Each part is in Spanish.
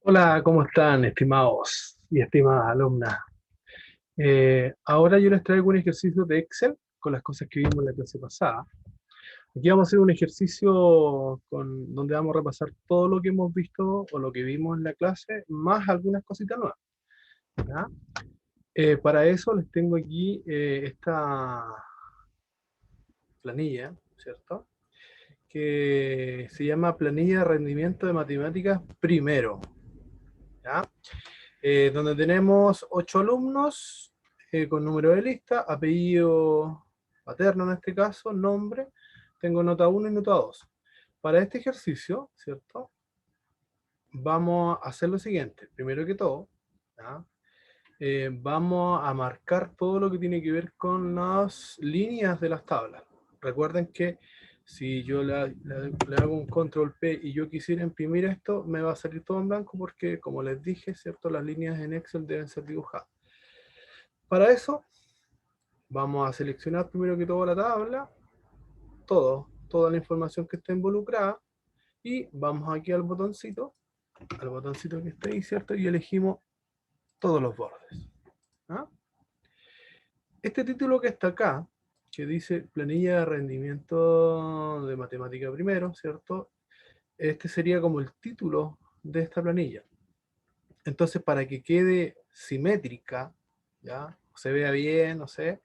Hola, ¿cómo están, estimados y estimadas alumnas? Ahora yo les traigo un ejercicio de Excel con las cosas que vimos en la clase pasada. Aquí vamos a hacer un ejercicio donde vamos a repasar todo lo que hemos visto o lo que vimos en la clase, más algunas cositas nuevas. ¿Ya? Para eso les tengo aquí esta planilla, ¿cierto? Que se llama Planilla de Rendimiento de Matemáticas Primero. ¿Ya? Donde tenemos 8 alumnos con número de lista, apellido paterno en este caso, nombre, tengo nota 1 y nota 2. Para este ejercicio, ¿cierto? Vamos a hacer lo siguiente. Primero que todo, ¿ya? Vamos a marcar todo lo que tiene que ver con las líneas de las tablas. Recuerden que si yo le hago un control P y yo quisiera imprimir esto, me va a salir todo en blanco porque, como les dije, ¿cierto? Las líneas en Excel deben ser dibujadas. Para eso, vamos a seleccionar primero que todo la tabla, toda la información que está involucrada, y vamos aquí al botoncito que está ahí, ¿cierto? Y elegimos todos los bordes. ¿Ah? Este título que está acá, que dice planilla de rendimiento de matemática primero, ¿cierto? Este sería como el título de esta planilla. Entonces, para que quede simétrica, ¿ya? Se vea bien, no sé,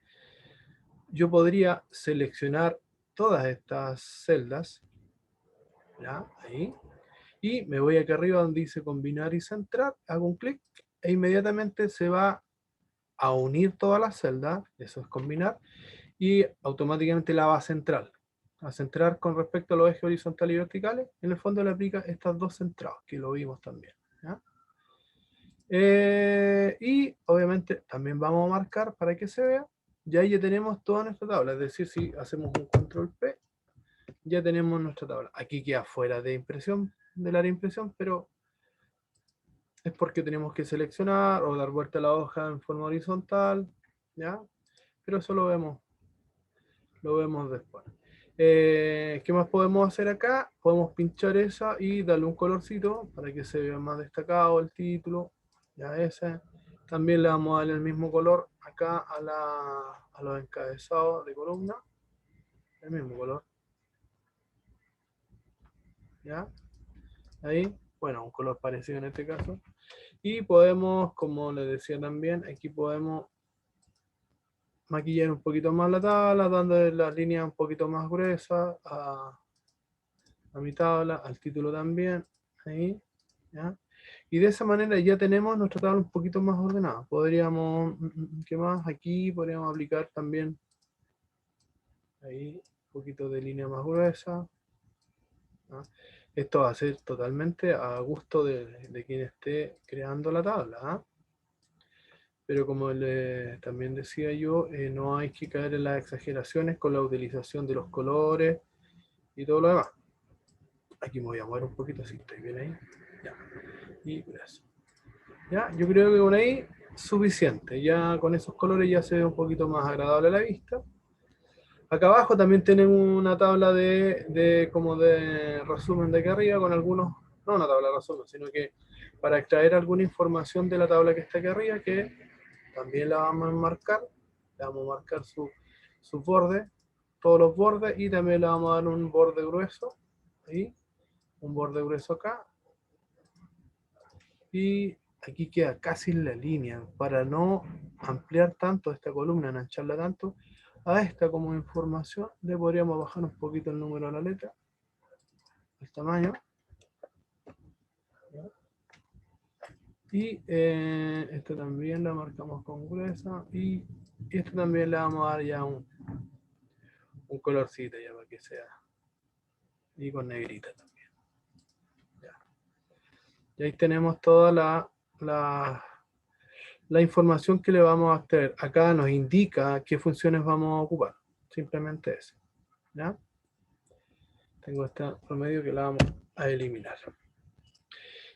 yo podría seleccionar todas estas celdas, ¿ya? Ahí, y me voy aquí arriba donde dice combinar y centrar, hago un clic e inmediatamente se va a unir todas las celdas, eso es combinar, y automáticamente la va a centrar con respecto a los ejes horizontales y verticales. En el fondo le aplica estas dos centrados, que lo vimos también. ¿Ya? Y obviamente también vamos a marcar para que se vea, y ahí ya tenemos toda nuestra tabla, es decir, si hacemos un control P, ya tenemos nuestra tabla. Aquí queda fuera de impresión, del área de impresión, pero es porque tenemos que seleccionar o dar vuelta a la hoja en forma horizontal, ¿ya? Pero eso lo vemos después. ¿Qué más podemos hacer acá? Podemos pinchar esa y darle un colorcito para que se vea más destacado el título. Ya ese. También le vamos a darle el mismo color acá a los encabezados de columna. El mismo color. ¿Ya? Ahí. Bueno, un color parecido en este caso. Y podemos, como les decía también, aquí podemos maquillar un poquito más la tabla, dando las líneas un poquito más gruesas a mi tabla, al título también, ahí, ¿ya? Y de esa manera ya tenemos nuestra tabla un poquito más ordenada. Podríamos, ¿qué más? Aquí podríamos aplicar también, ahí, un poquito de línea más gruesa, ¿no? Esto va a ser totalmente a gusto de quien esté creando la tabla, ¿ah? Pero como también decía yo, no hay que caer en las exageraciones con la utilización de los colores y todo lo demás. Aquí me voy a mover un poquito, así estoy bien ahí. Ya. Y gracias. Ya, yo creo que con ahí suficiente. Ya con esos colores ya se ve un poquito más agradable a la vista. Acá abajo también tenemos una tabla como de resumen de aquí arriba con algunos, no una tabla de resumen, sino que para extraer alguna información de la tabla que está aquí arriba, que también la vamos a marcar. Le vamos a marcar sus bordes, todos los bordes, y también le vamos a dar un borde grueso, ahí, un borde grueso acá, y aquí queda casi en la línea, para no ampliar tanto esta columna, no ancharla tanto, a esta como información le podríamos bajar un poquito el número de la letra, el tamaño, y esta también la marcamos con gruesa, y esta también le vamos a dar ya un colorcito ya para que sea, y con negrita también. Ya. Y ahí tenemos toda la información que le vamos a extraer. Acá nos indica qué funciones vamos a ocupar. Simplemente eso. ¿Ya? Tengo esta promedio que la vamos a eliminar.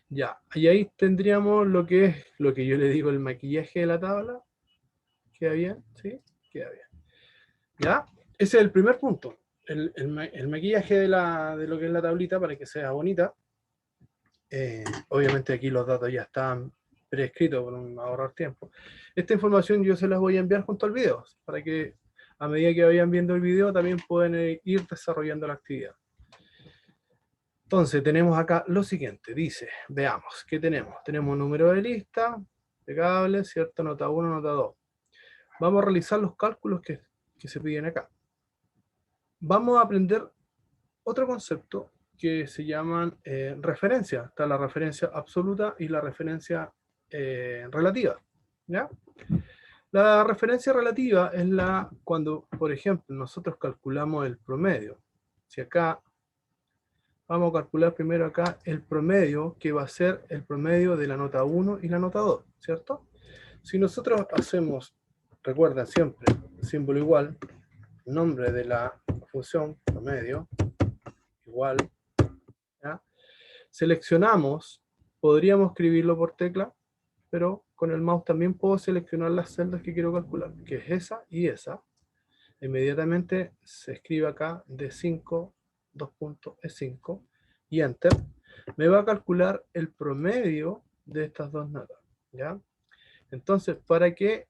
Ya, y ahí tendríamos lo que es lo que yo le digo el maquillaje de la tabla. ¿Queda bien? ¿Sí? Queda bien. ¿Ya? Ese es el primer punto. El maquillaje de lo que es la tablita para que sea bonita. Obviamente aquí los datos ya están prescritos por un ahorrar tiempo. Esta información yo se las voy a enviar junto al video, para que a medida que vayan viendo el video también pueden ir desarrollando la actividad. Entonces tenemos acá lo siguiente, dice, veamos, ¿qué tenemos? Tenemos número de lista, impecable, ¿cierto? Nota 1, nota 2. Vamos a realizar los cálculos que se piden acá. Vamos a aprender otro concepto que se llaman referencias. Está la referencia absoluta y la referencia relativa, ¿ya? La referencia relativa es cuando, por ejemplo, nosotros calculamos el promedio. Si acá vamos a calcular primero acá el promedio, que va a ser el promedio de la nota 1 y la nota 2, ¿cierto? Si nosotros hacemos, recuerda siempre, símbolo igual, nombre de la función promedio, igual, ¿ya? Seleccionamos, podríamos escribirlo por tecla, pero con el mouse también puedo seleccionar las celdas que quiero calcular, que es esa y esa. Inmediatamente se escribe acá D5, 2 puntos, E5, y Enter. Me va a calcular el promedio de estas dos notas, ¿ya? Entonces, para que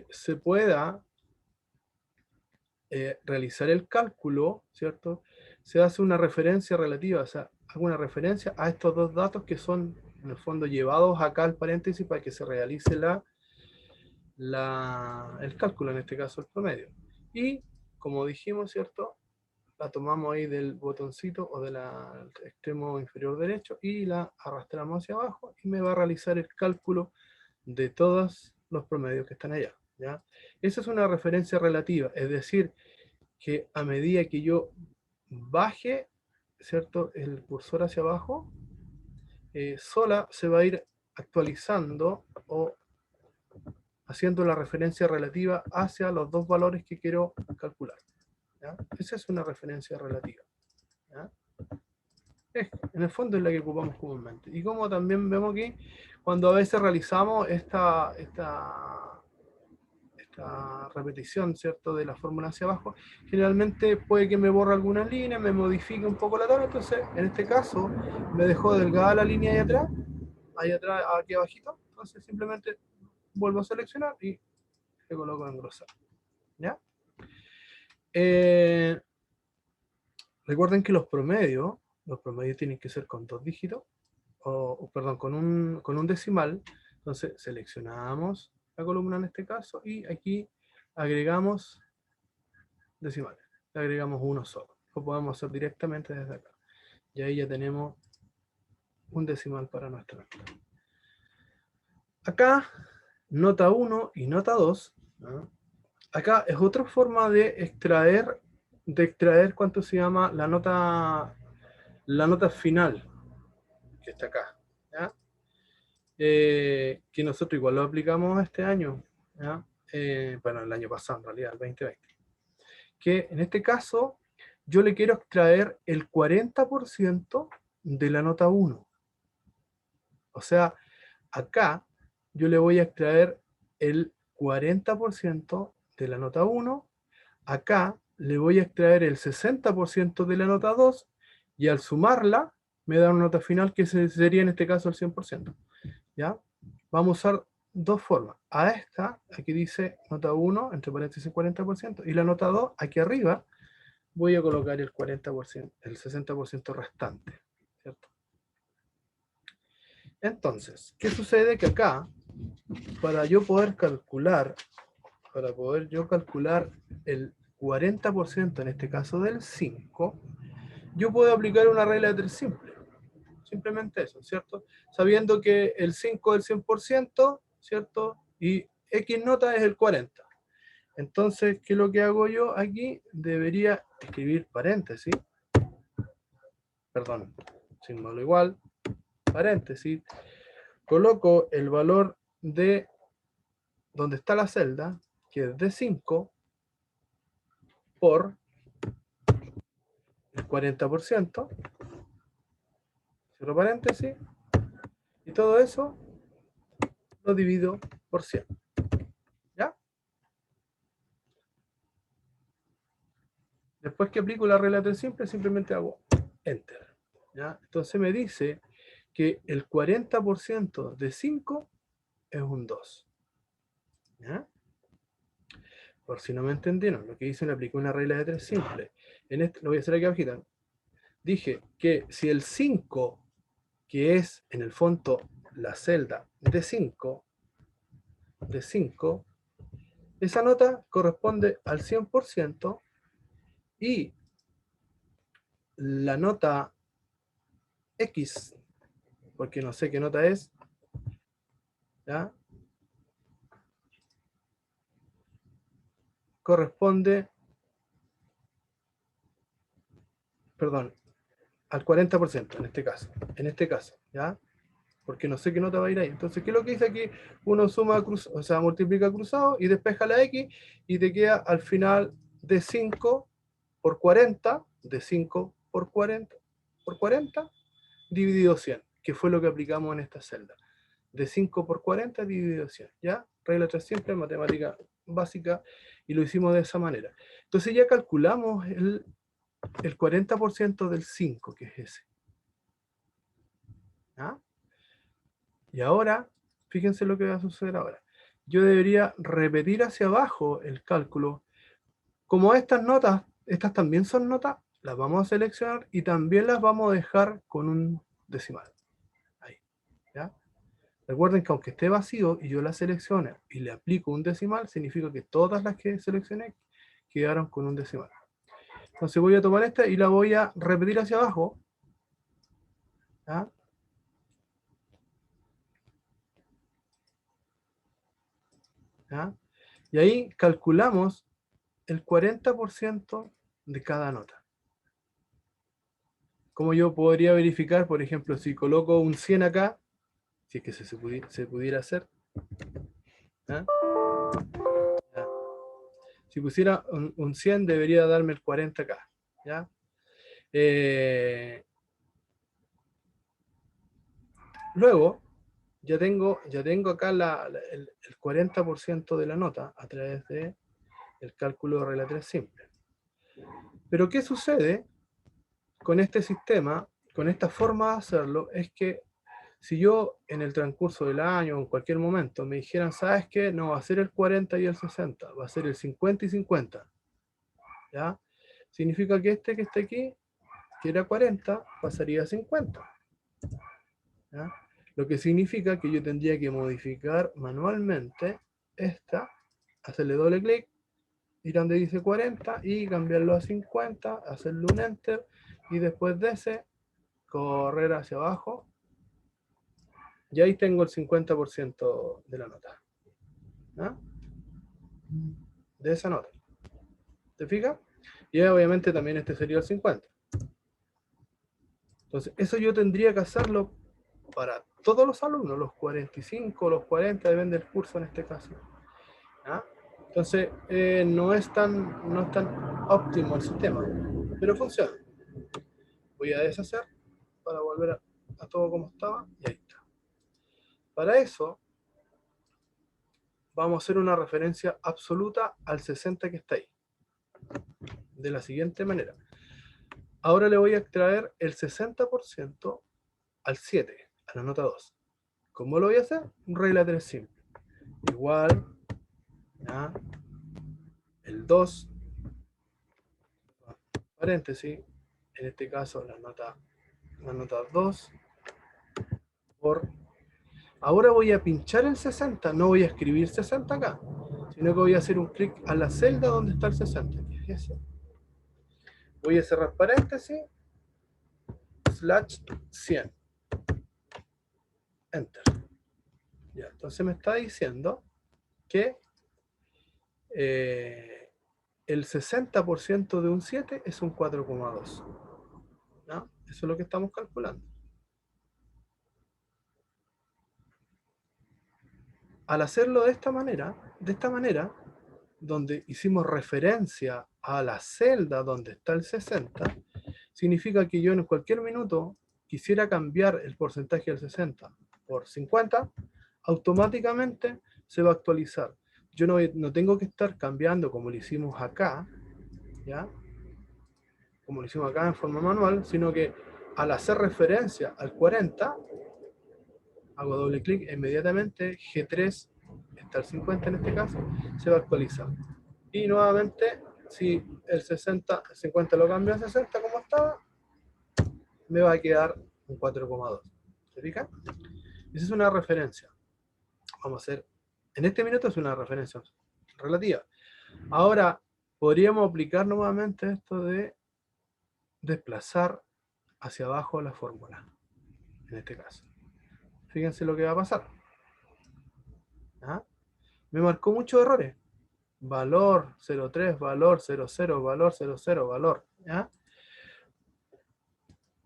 se pueda realizar el cálculo, ¿cierto? Se hace una referencia relativa, o sea, hago una referencia a estos dos datos que son, en el fondo, llevados acá al paréntesis para que se realice el cálculo, en este caso el promedio. Y, como dijimos, ¿cierto? La tomamos ahí del botoncito o del extremo inferior derecho y la arrastramos hacia abajo y me va a realizar el cálculo de todos los promedios que están allá, ¿ya? Esa es una referencia relativa, es decir, que a medida que yo baje, ¿cierto?, el cursor hacia abajo, sola se va a ir actualizando o haciendo la referencia relativa hacia los dos valores que quiero calcular, ¿ya? Esa es una referencia relativa, ¿ya? En el fondo es la que ocupamos comúnmente. Y como también vemos aquí, cuando a veces realizamos esta repetición, ¿cierto?, de la fórmula hacia abajo, generalmente puede que me borre algunas líneas, me modifique un poco la tabla. Entonces, en este caso, me dejó delgada la línea ahí atrás, aquí abajito. Entonces, simplemente vuelvo a seleccionar y le coloco en engrosar, ¿ya? Recuerden que los promedios tienen que ser con 2 dígitos, perdón, con un decimal. Entonces seleccionamos la columna en este caso y aquí agregamos decimales, le agregamos uno solo. Lo podemos hacer directamente desde acá. Y ahí ya tenemos un decimal para nuestra nota. Acá, nota 1 y nota 2, ¿no? Acá es otra forma de extraer cuánto se llama la nota final, que está acá, ¿ya? Que nosotros igual lo aplicamos este año, ¿ya? Bueno, el año pasado en realidad, el 2020. Que en este caso yo le quiero extraer el 40% de la nota 1. O sea, acá yo le voy a extraer el 40% de la nota 1, acá le voy a extraer el 60% de la nota 2, y al sumarla me da una nota final que sería en este caso el 100%. ¿Ya? Vamos a usar dos formas. A esta, aquí dice nota 1, entre paréntesis 40%, y la nota 2, aquí arriba, voy a colocar el 40%, el 60% restante, ¿cierto? Entonces, ¿qué sucede? Que acá, para yo poder calcular el 40%, en este caso del 5, yo puedo aplicar una regla de 3 simple. Simplemente eso, ¿cierto? Sabiendo que el 5 es el 100%, ¿cierto? Y X nota es el 40%. Entonces, ¿qué es lo que hago yo aquí? Debería escribir paréntesis, perdón, símbolo igual, paréntesis, coloco el valor de donde está la celda, que es de 5, por el 40%, cierro paréntesis, y todo eso lo divido por 100. ¿Ya? Después que aplico la regla de 3 simple, simplemente hago Enter, ¿ya? Entonces me dice que el 40% de 5 es un 2. ¿Ya? Por si no me entendieron, lo que hice me aplicó una regla de 3 simple. En este, lo voy a hacer aquí abajita. Dije que si el 5, que es en el fondo la celda de 5, esa nota corresponde al 100% y la nota X, porque no sé qué nota es, ¿ya? Corresponde, perdón, al 40% en este caso, ¿ya? Porque no sé qué nota va a ir ahí. Entonces, ¿qué es lo que dice aquí? Uno suma, o sea, multiplica cruzado y despeja la X y te queda al final de 5 por 40, de 5 por 40 dividido 100, que fue lo que aplicamos en esta celda. De 5 por 40 dividido 100, ¿ya? Regla 3 simple, matemática básica, y lo hicimos de esa manera. Entonces ya calculamos el 40% del 5, que es ese. ¿Ya? Y ahora, fíjense lo que va a suceder ahora. Yo debería repetir hacia abajo el cálculo. Como estas notas, estas también son notas, las vamos a seleccionar y también las vamos a dejar con un decimal. Ahí, ¿ya? Recuerden que aunque esté vacío y yo la seleccione y le aplico un decimal, significa que todas las que seleccioné quedaron con un decimal. Entonces voy a tomar esta y la voy a repetir hacia abajo. ¿Ya? ¿Ya? Y ahí calculamos el 40% de cada nota. Como yo podría verificar, por ejemplo, si coloco un 100 acá, si es que se pudiera hacer. ¿Ya? ¿Ya? Si pusiera un 100 debería darme el 40 acá. ¿Ya? Luego, ya tengo acá el 40% de la nota a través del cálculo de regla 3 simple. Pero ¿qué sucede con este sistema, con esta forma de hacerlo? Es que si yo en el transcurso del año o en cualquier momento me dijeran, ¿sabes qué? No va a ser el 40 y el 60, va a ser el 50 y 50. ¿Ya? Significa que este que está aquí, que era 40, pasaría a 50. ¿Ya? Lo que significa que yo tendría que modificar manualmente esta, hacerle doble clic, ir donde dice 40 y cambiarlo a 50, hacerle un enter y después de ese, correr hacia abajo y ahí tengo el 50% de la nota. ¿Ya? De esa nota. ¿Te fijas? Y obviamente también este sería el 50. Entonces, eso yo tendría que hacerlo para todos los alumnos, los 45, los 40, depende del curso en este caso. ¿Ya? Entonces, no es tan óptimo el sistema, pero funciona. Voy a deshacer para volver a todo como estaba y ahí está. Para eso, vamos a hacer una referencia absoluta al 60 que está ahí. De la siguiente manera. Ahora le voy a extraer el 60% al 7, a la nota 2. ¿Cómo lo voy a hacer? Regla 3 simple. Igual, ¿ya? El 2, paréntesis, en este caso la nota 2, por... Ahora voy a pinchar el 60, no voy a escribir 60 acá, sino que voy a hacer un clic a la celda donde está el 60, que es eso. Voy a cerrar paréntesis, /100, enter. Ya, entonces me está diciendo que el 60% de un 7 es un 4,2. ¿No? Eso es lo que estamos calculando. Al hacerlo de esta manera, donde hicimos referencia a la celda donde está el 60, significa que yo en cualquier minuto quisiera cambiar el porcentaje del 60 por 50, automáticamente se va a actualizar. Yo no tengo que estar cambiando como lo hicimos acá, ¿ya? Como lo hicimos acá en forma manual, sino que al hacer referencia al 40, hago doble clic, inmediatamente G3, está el 50 en este caso, se va a actualizar. Y nuevamente, si el 50 lo cambio a 60 como estaba, me va a quedar un 4,2. ¿Se fijan? Esa es una referencia. Vamos a hacer, en este minuto es una referencia relativa. Ahora, podríamos aplicar nuevamente esto de desplazar hacia abajo la fórmula, en este caso. Fíjense lo que va a pasar. ¿Ah? Me marcó muchos errores. Valor 0,3, valor 0,0, valor 0,0, valor. ¿Ya?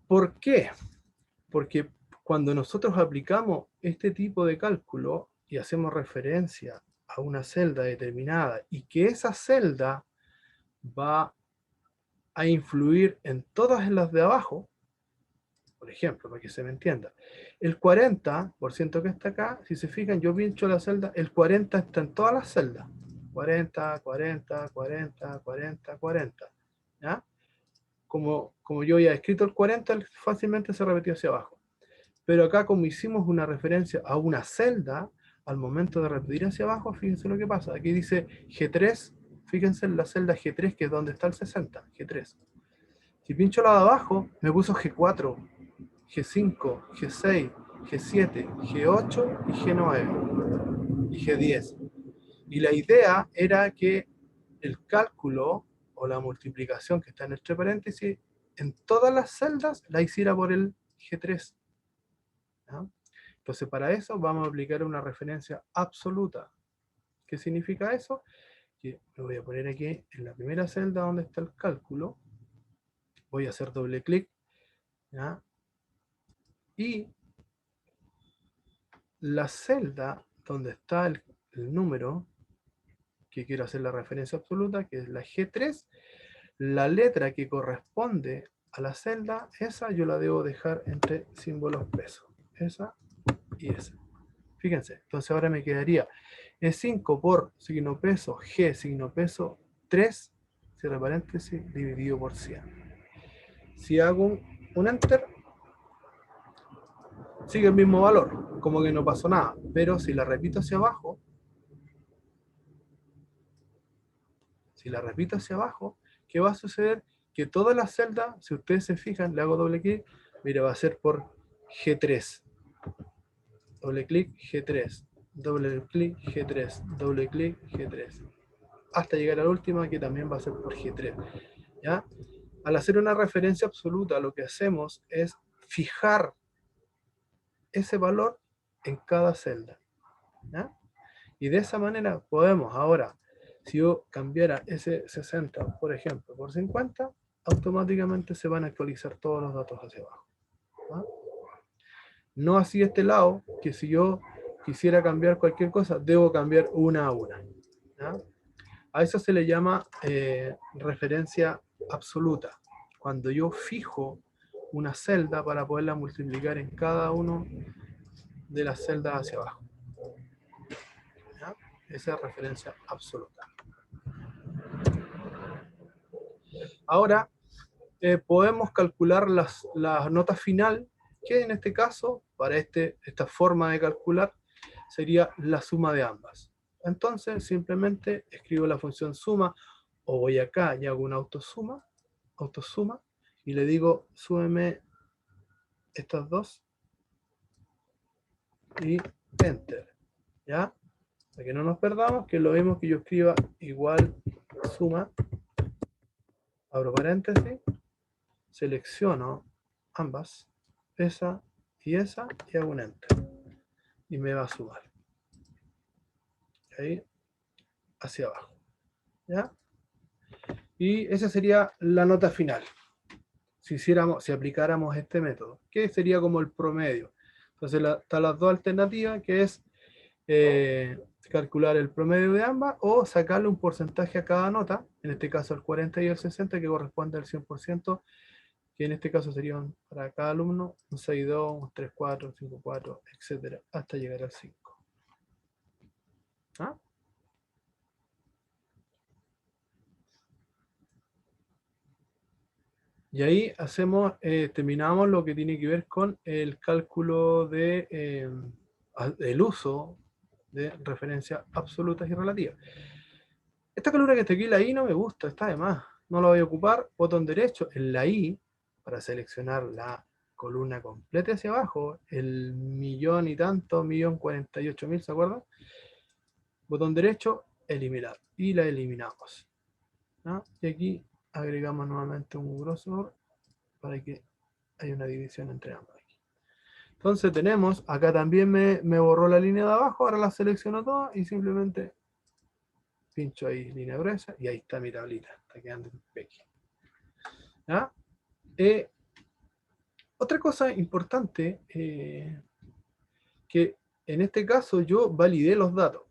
¿Por qué? Porque cuando nosotros aplicamos este tipo de cálculo y hacemos referencia a una celda determinada y que esa celda va a influir en todas las de abajo, por ejemplo, para que se me entienda, el 40% que está acá, si se fijan, yo pincho la celda, el 40 está en todas las celdas. 40, 40, 40, 40, 40. ¿Ya? Como yo ya he escrito el 40, fácilmente se repitió hacia abajo. Pero acá, como hicimos una referencia a una celda, al momento de repetir hacia abajo, fíjense lo que pasa. Aquí dice G3, fíjense en la celda G3, que es donde está el 60, G3. Si pincho la de abajo, me puso G4, G5, G6, G7, G8 y G9 y G10. Y la idea era que el cálculo o la multiplicación que está en entre paréntesis, en todas las celdas la hiciera por el G3. ¿Ya? Entonces, para eso vamos a aplicar una referencia absoluta. ¿Qué significa eso? Que me voy a poner aquí en la primera celda donde está el cálculo, voy a hacer doble clic, ¿ya? Y la celda donde está el número que quiero hacer la referencia absoluta, que es la G3, la letra que corresponde a la celda, esa yo la debo dejar entre símbolos pesos. Esa y esa. Fíjense, entonces ahora me quedaría E5 por signo peso, G signo peso 3, cierre paréntesis, dividido por 100. Si hago un enter, sigue el mismo valor, como que no pasó nada. Pero si la repito hacia abajo, ¿qué va a suceder? Que todas las celdas, si ustedes se fijan, le hago doble clic, mira, va a ser por G3. Doble clic, G3. Doble clic, G3. Doble clic, G3. Hasta llegar a la última, que también va a ser por G3. ¿Ya? Al hacer una referencia absoluta, lo que hacemos es fijar ese valor en cada celda. ¿Ya? Y de esa manera podemos ahora, si yo cambiara ese 60, por ejemplo, por 50, automáticamente se van a actualizar todos los datos hacia abajo. ¿Ah? No así este lado, que si yo quisiera cambiar cualquier cosa, debo cambiar una a una. ¿Ya? A eso se le llama referencia absoluta. Cuando yo fijo una celda para poderla multiplicar en cada una de las celdas hacia abajo. ¿Ya? Esa es referencia absoluta. Ahora podemos calcular la nota final, que en este caso, para esta forma de calcular, sería la suma de ambas. Entonces, simplemente escribo la función suma, o voy acá y hago una autosuma, y le digo, súmeme estas dos, y enter, ¿ya? Para que no nos perdamos, que es lo mismo que yo escriba igual suma, abro paréntesis, selecciono ambas, esa y hago un enter. Y me va a sumar. Ahí, hacia abajo. ¿Ya? Y esa sería la nota final. Si aplicáramos este método, que sería como el promedio. Entonces están las dos alternativas, que es calcular el promedio de ambas o sacarle un porcentaje a cada nota, en este caso el 40 y el 60, que corresponde al 100%, que en este caso serían para cada alumno un 6,2, un 3,4, un 5,4, etcétera, hasta llegar al 5. ¿Ah? Y ahí hacemos, terminamos lo que tiene que ver con el cálculo de el uso de referencias absolutas y relativas. Esta columna que está aquí, la I, no me gusta, está de más. No la voy a ocupar. Botón derecho en la I para seleccionar la columna completa hacia abajo, el millón y tanto, 1.048.000, ¿se acuerdan? Botón derecho, eliminar. Y la eliminamos, ¿no? Y aquí agregamos nuevamente un grosor para que haya una división entre ambos. Entonces tenemos, acá también me borró la línea de abajo, ahora la selecciono toda y simplemente pincho ahí línea gruesa y ahí está mi tablita, está quedando pequeña. ¿Ya? Otra cosa importante, que en este caso yo validé los datos.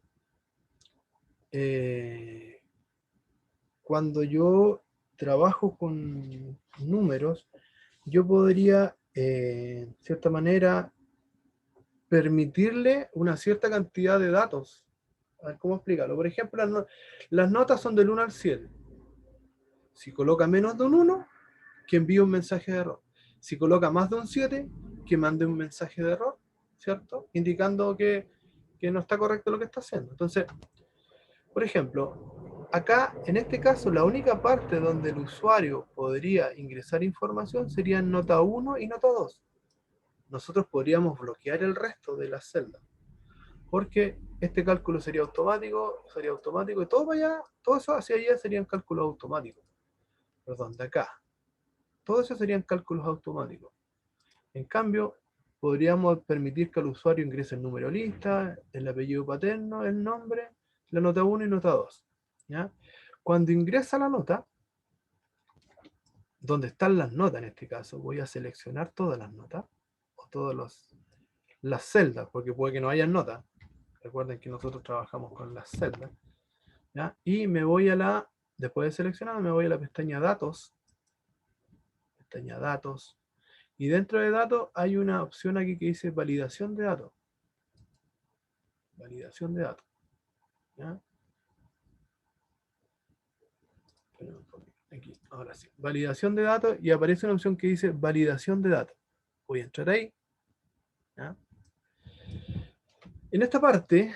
Cuando yo trabajo con números, yo podría, de cierta manera, permitirle una cierta cantidad de datos. A ver, ¿cómo explicarlo? Por ejemplo, las notas son del 1 al 7. Si coloca menos de un 1, que envíe un mensaje de error. Si coloca más de un 7, que mande un mensaje de error, ¿cierto? Indicando que no está correcto lo que está haciendo. Entonces, por ejemplo, acá, en este caso, la única parte donde el usuario podría ingresar información sería nota 1 y nota 2. Nosotros podríamos bloquear el resto de las celdas, porque este cálculo sería automático, y todo para allá, todo eso hacia allá serían cálculos automáticos. Perdón, de acá. Todo eso serían cálculos automáticos. En cambio, podríamos permitir que el usuario ingrese el número lista, el apellido paterno, el nombre, la nota 1 y nota 2. ¿Ya? Cuando ingresa la nota, donde están las notas en este caso, voy a seleccionar todas las notas, o todas las celdas, porque puede que no haya notas. Recuerden que nosotros trabajamos con las celdas. ¿Ya? Y me voy a después de seleccionar, me voy a la pestaña datos. Pestaña datos. Y dentro de datos hay una opción aquí que dice validación de datos. Validación de datos. ¿Ya? Aquí, ahora sí. Validación de datos y aparece una opción que dice validación de datos. Voy a entrar ahí. ¿Ya? En esta parte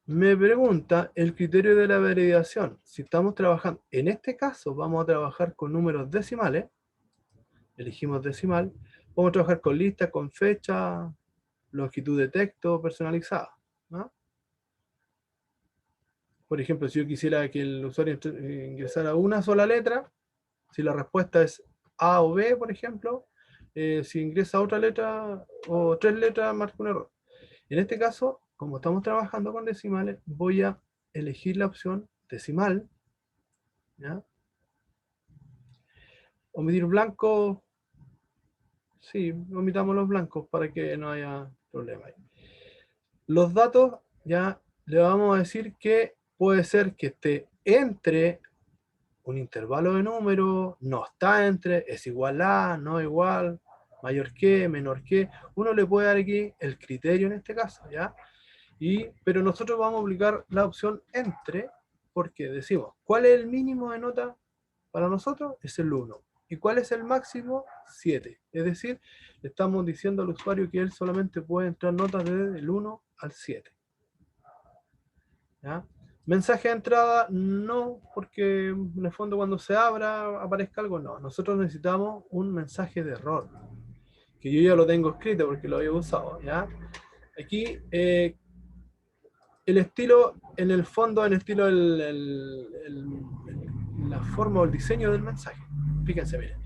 me pregunta el criterio de la validación. Si estamos trabajando, en este caso vamos a trabajar con números decimales. Elegimos decimal. Vamos a trabajar con listas, con fecha, longitud de texto personalizada, ¿no? Por ejemplo, si yo quisiera que el usuario ingresara una sola letra, si la respuesta es A o B, por ejemplo, si ingresa otra letra o 3 letras, marca un error. En este caso, como estamos trabajando con decimales, voy a elegir la opción decimal, ¿ya? Omitir blanco, sí, omitamos los blancos para que no haya problema ahí. Los datos ya le vamos a decir que puede ser que esté entre un intervalo de números, no está entre, es igual a, no igual, mayor que, menor que. Uno le puede dar aquí el criterio en este caso, ¿ya? Pero nosotros vamos a aplicar la opción entre, porque decimos, ¿cuál es el mínimo de nota para nosotros? Es el 1. ¿Y cuál es el máximo? 7. Es decir, le estamos diciendo al usuario que él solamente puede entrar notas desde el 1 al 7. ¿Ya? Mensaje de entrada, no, porque en el fondo cuando se abra aparezca algo, no. Nosotros necesitamos un mensaje de error, que yo ya lo tengo escrito porque lo había usado, ¿ya? Aquí, el estilo, en el fondo, en el estilo, la forma o el diseño del mensaje. Fíjense, miren.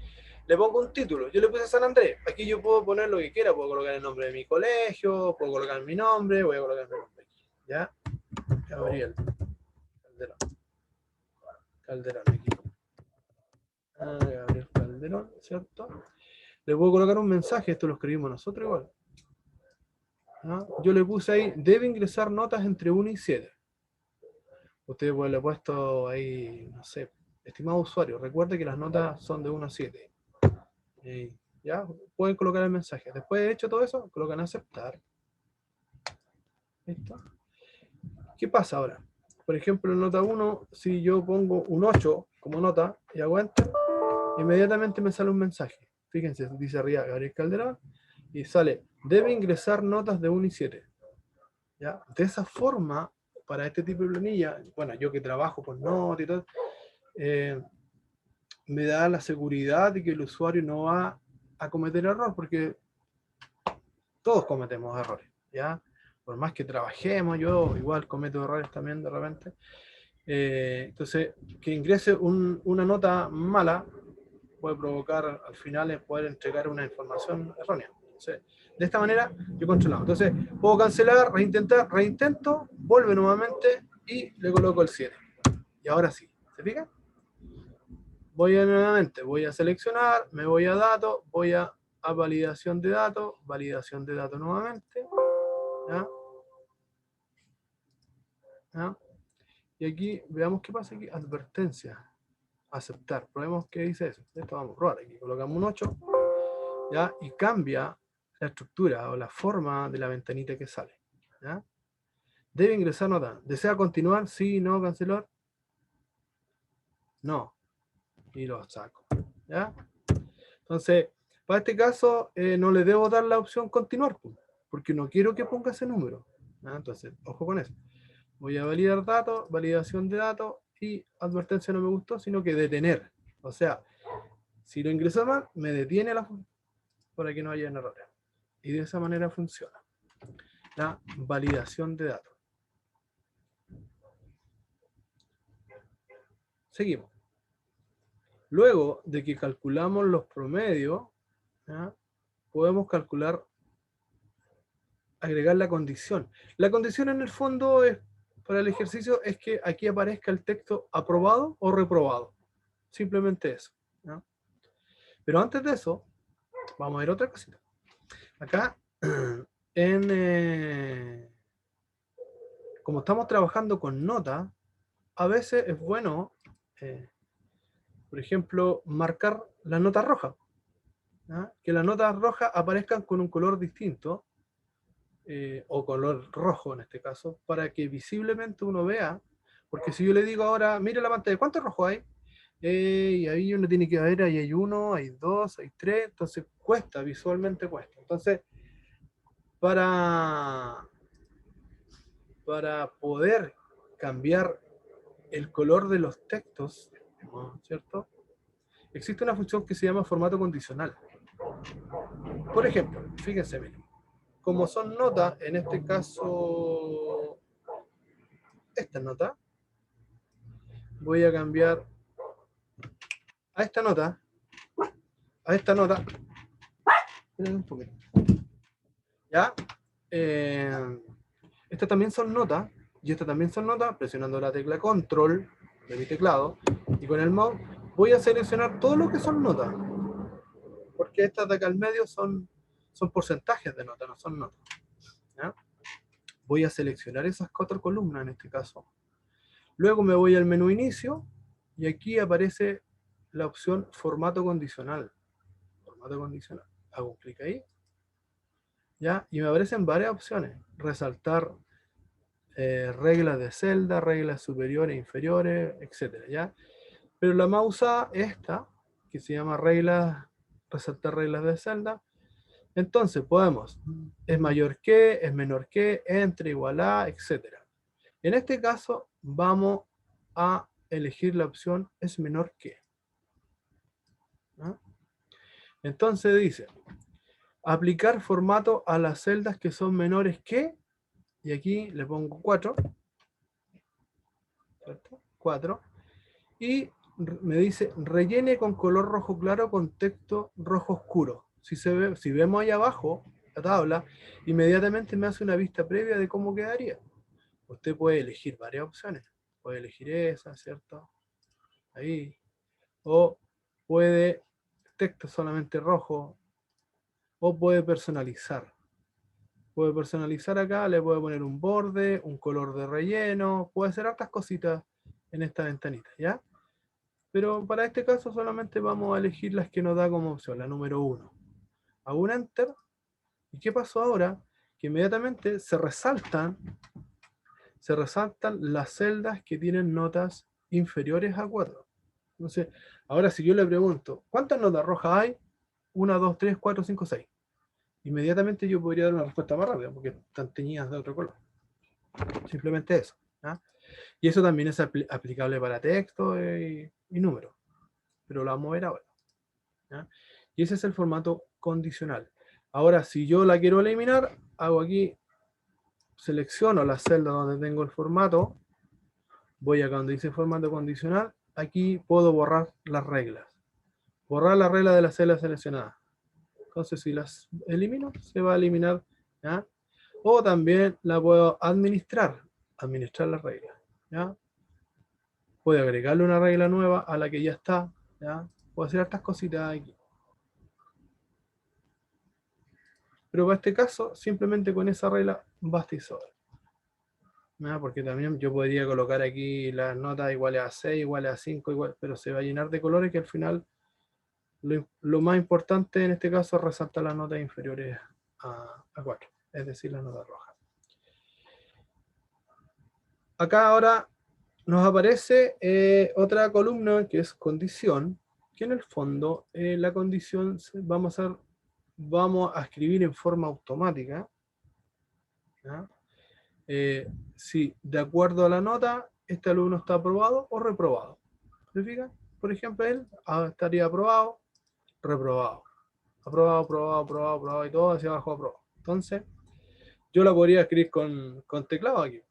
Le pongo un título, yo le puse San Andrés, aquí yo puedo poner lo que quiera, puedo colocar el nombre de mi colegio, puedo colocar mi nombre, voy a colocar mi nombre aquí, ¿ya? Gabriel Calderón aquí. Gabriel Calderón, ¿cierto? Le puedo colocar un mensaje, esto lo escribimos nosotros igual. ¿No? Yo le puse ahí, debe ingresar notas entre 1 y 7. Usted pues, le ha puesto ahí, no sé, estimado usuario, recuerde que las notas son de 1 a 7. Ya, pueden colocar el mensaje. Después de hecho todo eso, colocan aceptar. ¿Listo? ¿Qué pasa ahora? Por ejemplo, en nota 1, si yo pongo un 8 como nota y hago enter, inmediatamente me sale un mensaje. Fíjense, dice arriba Gabriel Calderón, y sale, debe ingresar notas de 1 y 7. ¿Ya? De esa forma, para este tipo de planilla, bueno, yo que trabajo con notas y todo, me da la seguridad de que el usuario no va a cometer error, porque todos cometemos errores, ¿ya? Por más que trabajemos, yo igual cometo errores también de repente. Entonces, que ingrese una nota mala puede provocar al final poder entregar una información errónea. Entonces, de esta manera yo controlamos. Entonces, puedo cancelar, reintentar, reintento, vuelve nuevamente y le coloco el 7. Y ahora sí, ¿se fija? Voy nuevamente, voy a seleccionar, me voy a datos, voy a validación de datos nuevamente. ¿Ya? ¿Ya? Y aquí veamos qué pasa aquí, advertencia, aceptar, probemos qué dice eso. Esto vamos a probar, aquí colocamos un 8, ¿ya? Y cambia la estructura o la forma de la ventanita que sale, ¿ya? Debe ingresar nota, ¿desea continuar? Sí, no, cancelar, no, y lo saco, ¿ya? Entonces, para este caso no le debo dar la opción continuar, porque no quiero que ponga ese número, ¿ya? Entonces, ojo con eso. Voy a validar datos, validación de datos y advertencia no me gustó, sino que detener. O sea, si lo ingreso mal, me detiene la función para que no haya errores. Y de esa manera funciona la validación de datos. Seguimos. Luego de que calculamos los promedios, ¿ya? Podemos calcular, agregar la condición. La condición en el fondo es, para el ejercicio es que aquí aparezca el texto aprobado o reprobado. Simplemente eso, ¿ya? Pero antes de eso, vamos a ver otra cosita. Acá, como estamos trabajando con nota, a veces es bueno, por ejemplo, marcar las notas rojas. ¿Ya? Que las notas rojas aparezcan con un color distinto, o color rojo en este caso, para que visiblemente uno vea, porque si yo le digo ahora, mire la pantalla, ¿cuántos rojos hay? Y ahí uno tiene que ver, ahí hay 1, hay 2, hay 3, entonces cuesta, visualmente cuesta. Entonces, para poder cambiar el color de los textos, ¿cierto? Existe una función que se llama formato condicional. Por ejemplo, fíjense bien, como son notas, en este caso, esta nota, voy a cambiar a esta nota, un poquito, ¿ya? Estas también son notas, y estas también son notas, presionando la tecla control de mi teclado, y con el mouse voy a seleccionar todo lo que son notas, porque estas de acá al medio son porcentajes de notas, no son notas, ¿ya? Voy a seleccionar esas 4 columnas en este caso. Luego me voy al menú inicio, y aquí aparece la opción formato condicional. Formato condicional. Hago un clic ahí, ¿ya? Y me aparecen varias opciones. Resaltar reglas de celda, reglas superiores, inferiores, etcétera, ¿ya? Pero la más usada es esta, que se llama resaltar reglas de celda. Entonces podemos, es mayor que, es menor que, entre, igual a, etcétera. En este caso vamos a elegir la opción es menor que, ¿no? Entonces dice, aplicar formato a las celdas que son menores que, y aquí le pongo 4, ¿cierto? 4, y me dice rellene con color rojo claro con texto rojo oscuro. Si vemos ahí abajo la tabla, inmediatamente me hace una vista previa de cómo quedaría. Usted puede elegir varias opciones. Puede elegir esa, ¿cierto? Ahí. O puede texto solamente rojo. O puede personalizar. Puede personalizar acá, le puede poner un borde, un color de relleno. Puede hacer hartas cositas en esta ventanita, ¿ya? Pero para este caso solamente vamos a elegir las que nos da como opción, la número 1. Hago un Enter. ¿Y qué pasó ahora? Que inmediatamente se resaltan las celdas que tienen notas inferiores a 4. Entonces, ahora si yo le pregunto, ¿cuántas notas rojas hay? 1, 2, 3, 4, 5, 6. Inmediatamente yo podría dar una respuesta más rápida, porque están teñidas de otro color. Simplemente eso. ¿Ya? Y eso también es aplicable para texto y números. Pero lo vamos a ver ahora. ¿Ya? Y ese es el formato condicional. Ahora, si yo la quiero eliminar, hago aquí, selecciono la celda donde tengo el formato, voy acá donde dice formato condicional, aquí puedo borrar las reglas. Borrar la regla de la celda seleccionada. Entonces, si las elimino, se va a eliminar. ¿Ya? O también la puedo administrar las reglas. ¿Ya? Puedo agregarle una regla nueva a la que ya está. ¿Ya? Puedo hacer estas cositas aquí. Pero para este caso, simplemente con esa regla basta y sobra. ¿Ya? Porque también yo podría colocar aquí las notas iguales a 6, iguales a 5, igual, pero se va a llenar de colores que al final lo más importante en este caso es resaltar las notas inferiores a 4, es decir, las notas rojas. Acá ahora nos aparece otra columna que es condición, que en el fondo la condición vamos a escribir en forma automática. ¿Ya? Si de acuerdo a la nota, este alumno está aprobado o reprobado. ¿Se fijan? Por ejemplo, él estaría aprobado, reprobado. Aprobado, aprobado, aprobado, aprobado y todo hacia abajo aprobado. Entonces, yo la podría escribir con teclado aquí.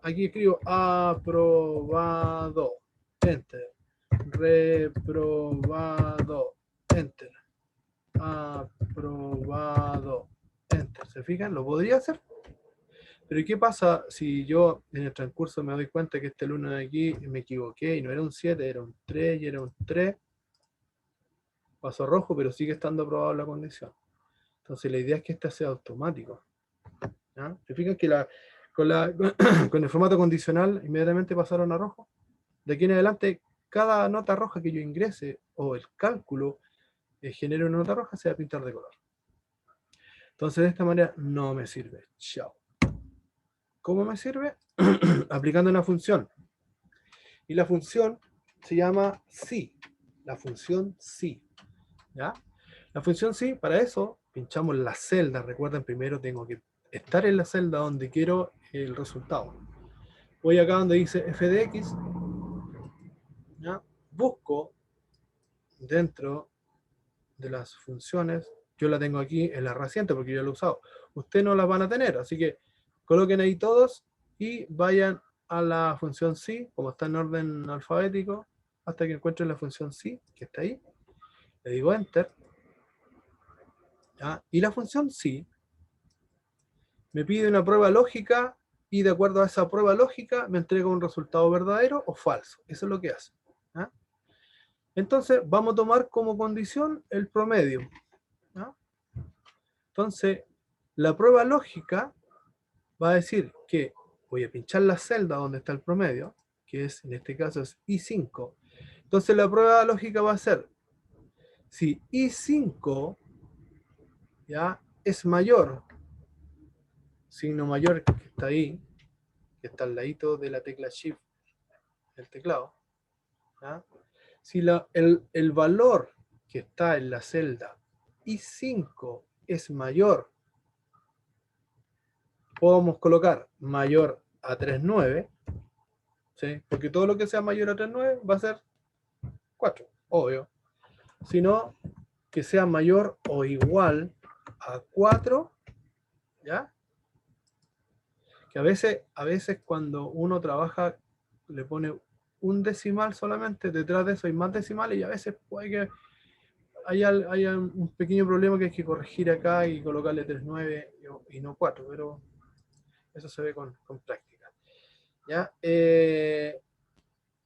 Aquí escribo aprobado, enter. Reprobado, enter. Aprobado, enter. ¿Se fijan? Lo podría hacer. Pero ¿qué pasa si yo en el transcurso me doy cuenta que este alumno de aquí me equivoqué y no era un 7, era un 3 y era un 3? Paso rojo, pero sigue estando aprobado la condición. Entonces la idea es que este sea automático. ¿Ya? ¿Se fijan que con el formato condicional inmediatamente pasaron a rojo? De aquí en adelante, cada nota roja que yo ingrese o el cálculo genere una nota roja, se va a pintar de color. Entonces de esta manera no me sirve. Chao. ¿Cómo me sirve? Aplicando una función. Y la función se llama sí. La función sí. ¿Ya? La función sí, para eso pinchamos la celda. Recuerden, primero tengo que estar en la celda donde quiero el resultado. Voy acá donde dice f de x. ¿Ya? Busco dentro de las funciones. Yo la tengo aquí en la reciente porque yo la he usado. Ustedes no la van a tener, así que coloquen ahí todos y vayan a la función sí, como está en orden alfabético, hasta que encuentren la función sí, que está ahí. Le digo enter. ¿Ya? Y la función sí me pide una prueba lógica y de acuerdo a esa prueba lógica me entrega un resultado verdadero o falso. Eso es lo que hace. ¿Ya? Entonces vamos a tomar como condición el promedio. ¿Ya? Entonces la prueba lógica va a decir que voy a pinchar la celda donde está el promedio, que es en este caso es I5. Entonces la prueba lógica va a ser si I5 ya es mayor, signo mayor que está ahí, que está al ladito de la tecla Shift del teclado. ¿Ya? Si el valor que está en la celda I5 es mayor, podemos colocar mayor a 3.9, ¿sí? Porque todo lo que sea mayor a 3.9 va a ser 4, obvio. Sino que sea mayor o igual a 4, ¿ya? Que a veces cuando uno trabaja le pone un decimal solamente, detrás de eso hay más decimales y a veces puede que haya un pequeño problema que hay que corregir acá y colocarle 3.9 y no 4, pero eso se ve con práctica. ¿Ya?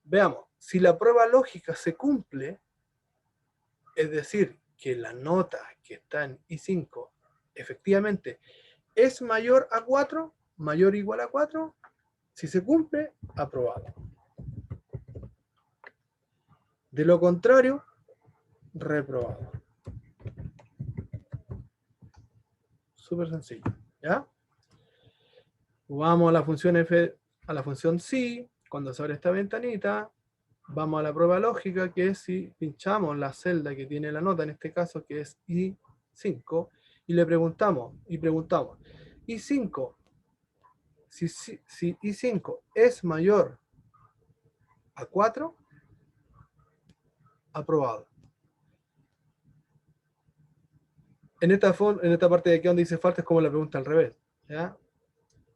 Veamos, si la prueba lógica se cumple, es decir, que la nota que está en I5 efectivamente es mayor a 4, mayor o igual a 4, si se cumple, aprobado. De lo contrario, reprobado. Súper sencillo, ¿ya? Vamos a la función f, a la función sí, cuando se abre esta ventanita, vamos a la prueba lógica, que es si pinchamos la celda que tiene la nota, en este caso que es I5, y le preguntamos, I5, si I5 es mayor a 4, aprobado. En esta parte de aquí donde dice falta es como la pregunta al revés, ¿ya?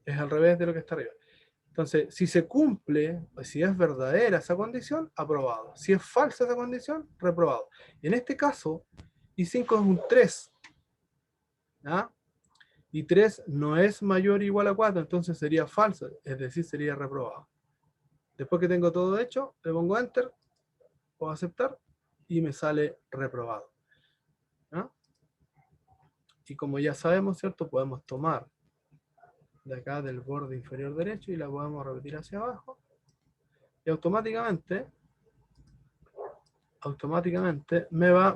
Es al revés de lo que está arriba. Entonces, si se cumple, o si es verdadera esa condición, aprobado. Si es falsa esa condición, reprobado. En este caso, I5 es un 3, ¿ya? Y 3 no es mayor o igual a 4, entonces sería falso, es decir, sería reprobado. Después que tengo todo hecho, le pongo Enter, o aceptar, y me sale reprobado, ¿ya? Y como ya sabemos, ¿cierto? Podemos tomar de acá del borde inferior derecho y la podemos repetir hacia abajo. Y automáticamente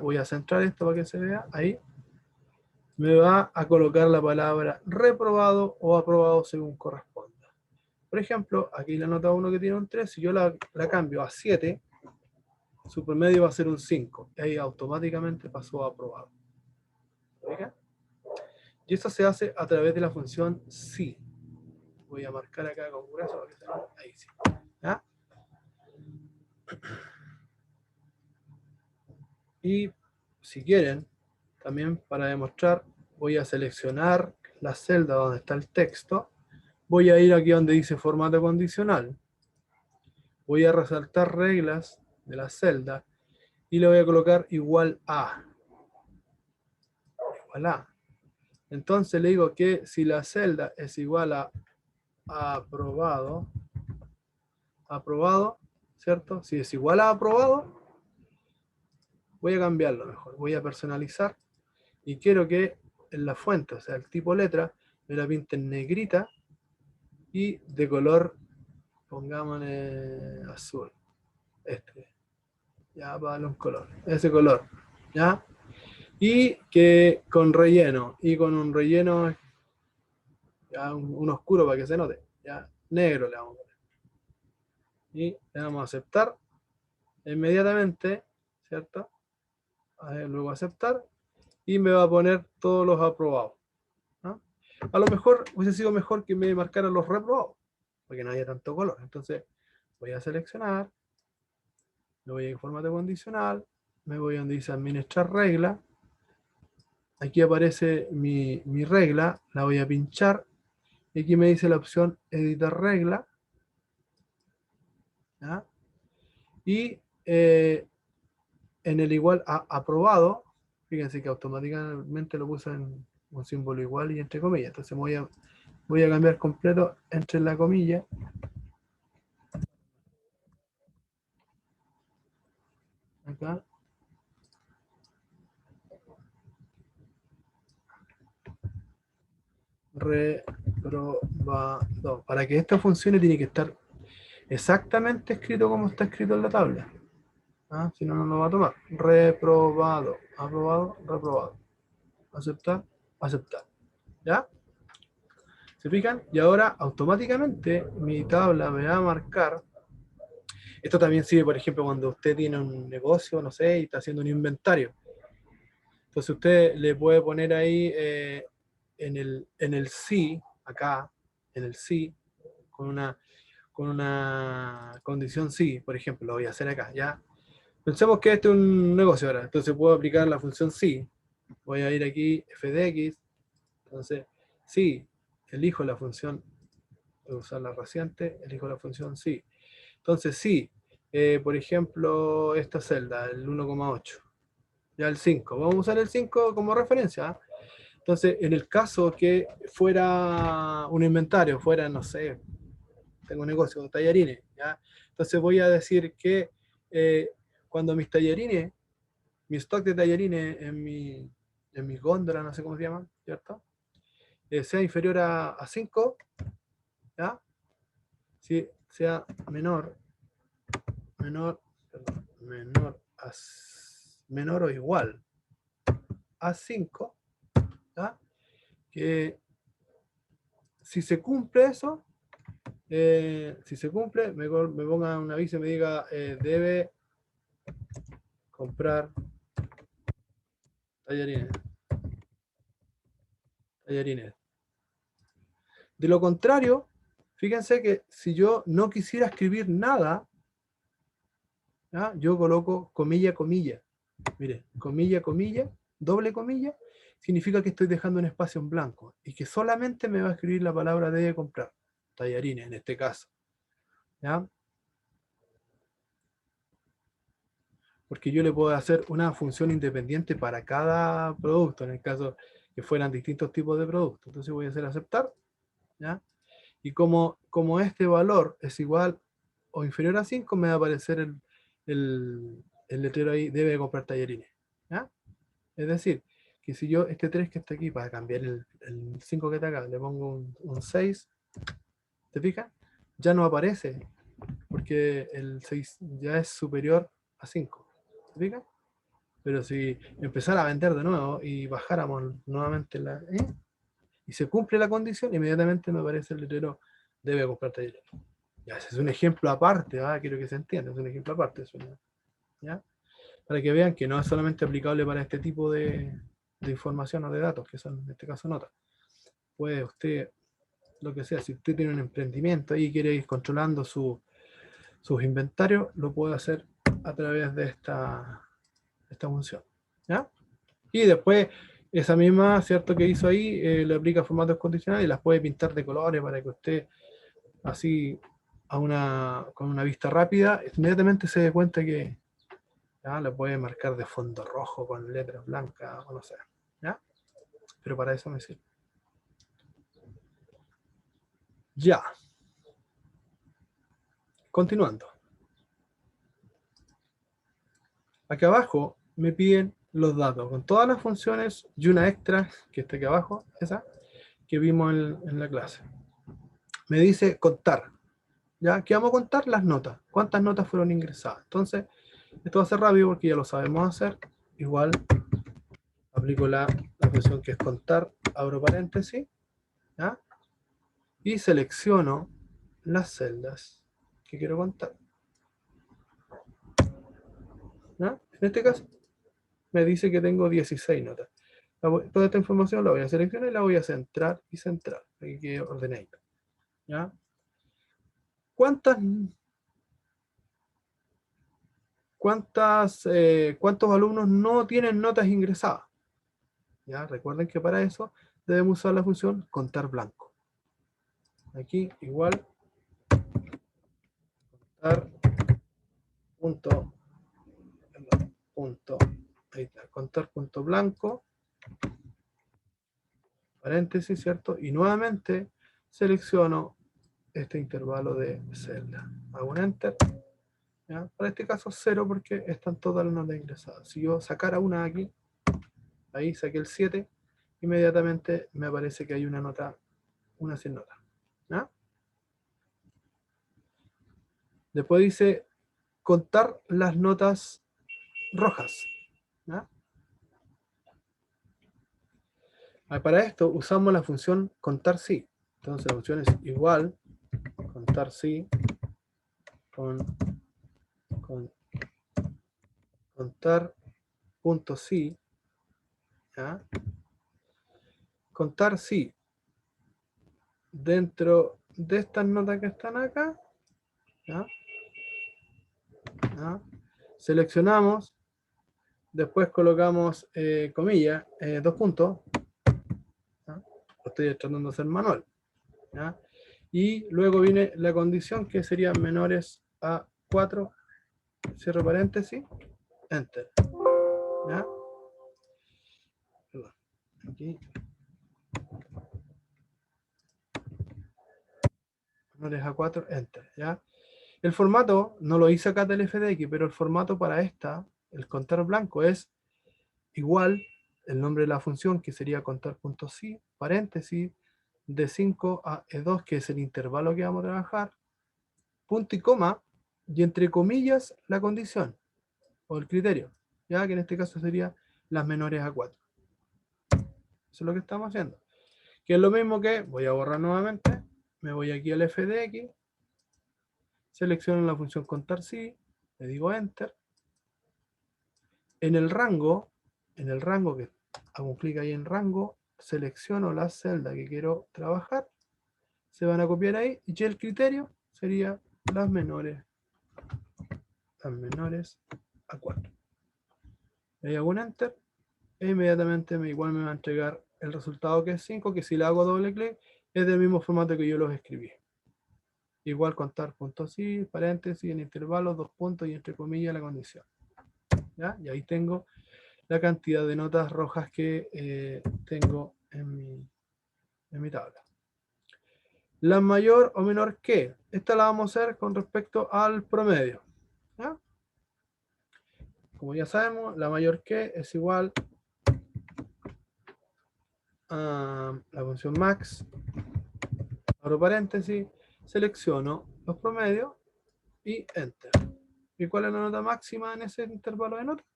voy a centrar esto para que se vea, ahí, me va a colocar la palabra reprobado o aprobado según corresponda. Por ejemplo, aquí la nota 1 que tiene un 3, si yo la cambio a 7, su promedio va a ser un 5. Y ahí automáticamente pasó a aprobado. ¿Oiga? Y eso se hace a través de la función si. Voy a marcar acá con brazo para que se vea. Ahí sí. ¿Ya? Y si quieren, también para demostrar, voy a seleccionar la celda donde está el texto. Voy a ir aquí donde dice formato condicional. Voy a resaltar reglas de la celda y le voy a colocar igual a. Igual a. Entonces le digo que si la celda es igual a aprobado, ¿cierto? Si es igual a aprobado, voy a cambiarlo mejor. Voy a personalizar y quiero que en la fuente, o sea, el tipo letra, me la pinte en negrita y de color, pongámosle azul. Ya, para darle un color. Ese color. ¿Ya? Y que con relleno. Y con un relleno, ya, un oscuro para que se note. Ya, negro le vamos a poner. Y le damos a aceptar. Inmediatamente, ¿cierto? Luego aceptar. Y me va a poner todos los aprobados. ¿No? A lo mejor hubiese sido mejor que me marcaran los reprobados, porque no haya tanto color. Entonces voy a seleccionar, me voy a formato condicional, me voy a donde dice administrar regla. Aquí aparece mi regla, la voy a pinchar. Y aquí me dice la opción editar regla. ¿Ya? Y en el igual a aprobado, fíjense que automáticamente lo puse en un símbolo igual y entre comillas. Entonces voy a cambiar completo entre la comilla. Acá. Reprobado. Para que esto funcione tiene que estar exactamente escrito como está escrito en la tabla. ¿Ah? Si no, no lo va a tomar. Reprobado. Aprobado, reprobado. Aceptar, aceptar. ¿Ya? ¿Se fijan? Y ahora automáticamente mi tabla me va a marcar. Esto también sirve, por ejemplo, cuando usted tiene un negocio, no sé, y está haciendo un inventario. Entonces usted le puede poner ahí en el sí, acá, en el sí, con una condición sí, por ejemplo, lo voy a hacer acá, ¿ya? Pensemos que este es un negocio ahora, entonces puedo aplicar la función sí. Voy a ir aquí, f de x, entonces, sí, elijo la función, voy a usar la reciente, elijo la función sí. Entonces, sí, por ejemplo, esta celda, el 1,8, ya el 5. Vamos a usar el 5 como referencia, ¿eh? Entonces, en el caso que fuera un inventario, fuera, no sé, tengo un negocio de tallarines, ¿ya? Entonces voy a decir que cuando mis tallarines, mi stock de tallarines en mi góndola, no sé cómo se llama, ¿cierto? Sea inferior a 5, ¿ya? Si sea menor, menor, perdón, menor o igual a 5, ¿ya? Que si se cumple eso, Si se cumple, me ponga un aviso y me diga, debe comprar tallarines. Tallarines. De lo contrario, fíjense que si yo no quisiera escribir nada, ¿ya? Yo coloco comilla, comilla. Mire, comilla, comilla, doble comilla, significa que estoy dejando un espacio en blanco y que solamente me va a escribir la palabra debe comprar. Tallarines, en este caso. ¿Ya? Porque yo le puedo hacer una función independiente para cada producto, en el caso que fueran distintos tipos de productos. Entonces voy a hacer aceptar, ¿ya? Y como este valor es igual o inferior a 5, me va a aparecer el letrero ahí, debe comprar tallarines, ¿ya? Es decir, que si yo este 3 que está aquí, para cambiar el 5 que está acá, le pongo un 6, ¿te fijas? Ya no aparece, porque el 6 ya es superior a 5, ¿te fijas? Pero si empezara a vender de nuevo y bajáramos nuevamente y se cumple la condición, inmediatamente me aparece el letrero, debe comprar talleres. Ya, ese es un ejemplo aparte, ¿ah? Quiero que se entienda, es un ejemplo aparte. Eso, ¿ya? Para que vean que no es solamente aplicable para este tipo de información o de datos, que son en este caso notas. Puede usted, lo que sea, si usted tiene un emprendimiento y quiere ir controlando sus inventarios, lo puede hacer a través de esta función. ¿Ya? Y después, esa misma, ¿cierto? Que hizo ahí, le aplica formatos condicionales y las puede pintar de colores para que usted, así, con una vista rápida, inmediatamente se dé cuenta que ya lo puede marcar de fondo rojo con letras blancas o no sé. ¿Ya? Pero para eso me sirve. Ya. Continuando. Acá abajo me piden los datos con todas las funciones y una extra que está aquí abajo, esa que vimos en la clase. Me dice contar. ¿Ya? ¿Qué vamos a contar? Las notas. ¿Cuántas notas fueron ingresadas? Entonces, esto va a ser rápido porque ya lo sabemos hacer. Igual aplico la función que es contar, abro paréntesis, ¿ya? Y selecciono las celdas que quiero contar. ¿Ya? En este caso, me dice que tengo 16 notas. Toda esta información la voy a seleccionar y la voy a centrar y centrar. Aquí que ordenadito. ¿Ya? ¿Cuántos alumnos no tienen notas ingresadas? ¿Ya? Recuerden que para eso debemos usar la función contar blanco. Aquí igual contar ahí está, contar punto blanco, paréntesis, ¿cierto? Y nuevamente selecciono este intervalo de celda. Hago un enter. ¿Ya? Para este caso 0 porque están todas las notas ingresadas. Si yo sacara una aquí, ahí saqué el 7, inmediatamente me aparece que hay una nota, una sin nota. ¿Ya? Después dice contar las notas rojas. ¿Ya? Para esto usamos la función contar sí. Entonces la función es igual contar sí con contar punto sí. ¿Ya? Contar sí dentro de estas notas que están acá. ¿Ya? ¿Ya? Seleccionamos, después colocamos comillas, dos puntos. ¿Ya? Lo estoy tratando de hacer manual. ¿Ya? Y luego viene la condición que serían menores a 4, cierro paréntesis, enter. ¿Ya? Perdón. Aquí. Menores a 4, enter. ¿Ya? El formato, no lo hice acá del FDX, pero el formato para el contar blanco es igual el nombre de la función, que sería contar.sí, paréntesis, de 5 a E2, que es el intervalo que vamos a trabajar, punto y coma, y entre comillas la condición, o el criterio, ya que en este caso sería las menores a 4. Eso es lo que estamos haciendo. Que es lo mismo que, voy a borrar nuevamente, me voy aquí al FDX, selecciono la función contar sí, le digo enter. En el rango que hago un clic ahí en rango, selecciono la celda que quiero trabajar, se van a copiar ahí, y el criterio sería las menores a 4. Le hago un enter, e inmediatamente igual me va a entregar el resultado que es 5, que si le hago doble clic, es del mismo formato que yo los escribí. Igual contar puntos sí, paréntesis, en intervalos, 2 puntos y entre comillas la condición. ¿Ya? Y ahí tengo la cantidad de notas rojas que tengo en mi tabla. La mayor o menor que. Esta la vamos a hacer con respecto al promedio. ¿Ya? Como ya sabemos, la mayor que es igual a la función max, abro paréntesis, selecciono los promedios y enter. ¿Y cuál es la nota máxima en ese intervalo de notas?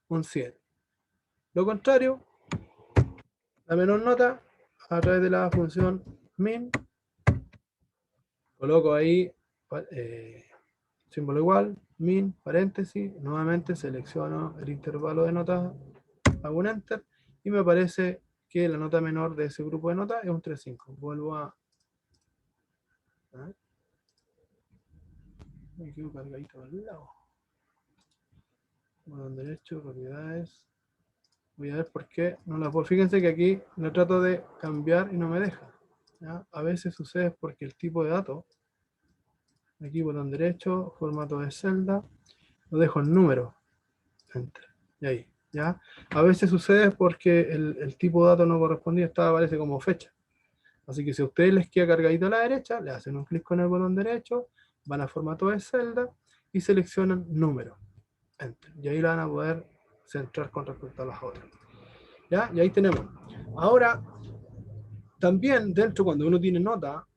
Un 100. Lo contrario, la menor nota a través de la función min, coloco ahí símbolo igual, min, paréntesis, nuevamente selecciono el intervalo de notas, hago un enter y me aparece que la nota menor de ese grupo de notas es un 3.5. Vuelvo a... Me quedo cargadito al lado. Botón derecho, propiedades. Voy a ver por qué no la puedo. Fíjense que aquí lo trato de cambiar y no me deja. ¿Ya? A veces sucede porque el tipo de datos, aquí botón derecho, formato de celda, lo dejo en número. Enter. Y ahí. ¿Ya? A veces sucede porque el tipo de datos no correspondía, aparece como fecha. Así que si a ustedes les queda cargadito a la derecha, le hacen un clic con el botón derecho, van a formato de celda y seleccionan número. Enter. Y ahí la van a poder centrar con respecto a las otras. ¿Ya? Y ahí tenemos. Ahora, también dentro, cuando uno tiene nota,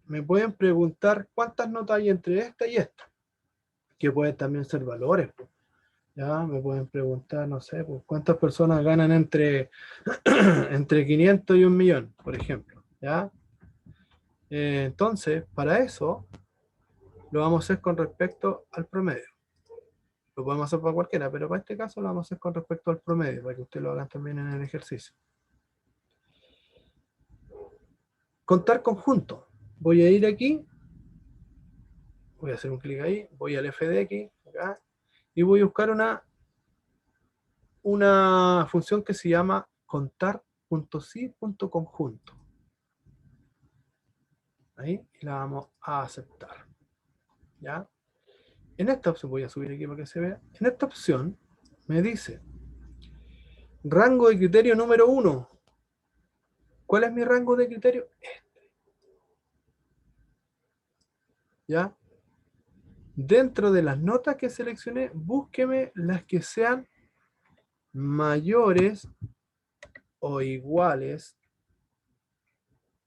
me pueden preguntar cuántas notas hay entre esta y esta, que pueden también ser valores. Pues. Ya me pueden preguntar, no sé, pues, cuántas personas ganan entre, entre 500 y 1.000.000, por ejemplo. ¿Ya? Entonces, para eso, lo vamos a hacer con respecto al promedio. Lo podemos hacer para cualquiera, pero para este caso lo vamos a hacer con respecto al promedio, para que ustedes lo hagan también en el ejercicio. Contar conjunto. Voy a ir aquí, voy a hacer un clic ahí, voy al FDX, acá, y voy a buscar una función que se llama contar.si.conjunto. Ahí, y la vamos a aceptar. ¿Ya? En esta opción, voy a subir aquí para que se vea, en esta opción me dice, rango de criterio número 1. ¿Cuál es mi rango de criterio? Este. ¿Ya? Dentro de las notas que seleccioné, búsqueme las que sean mayores o iguales.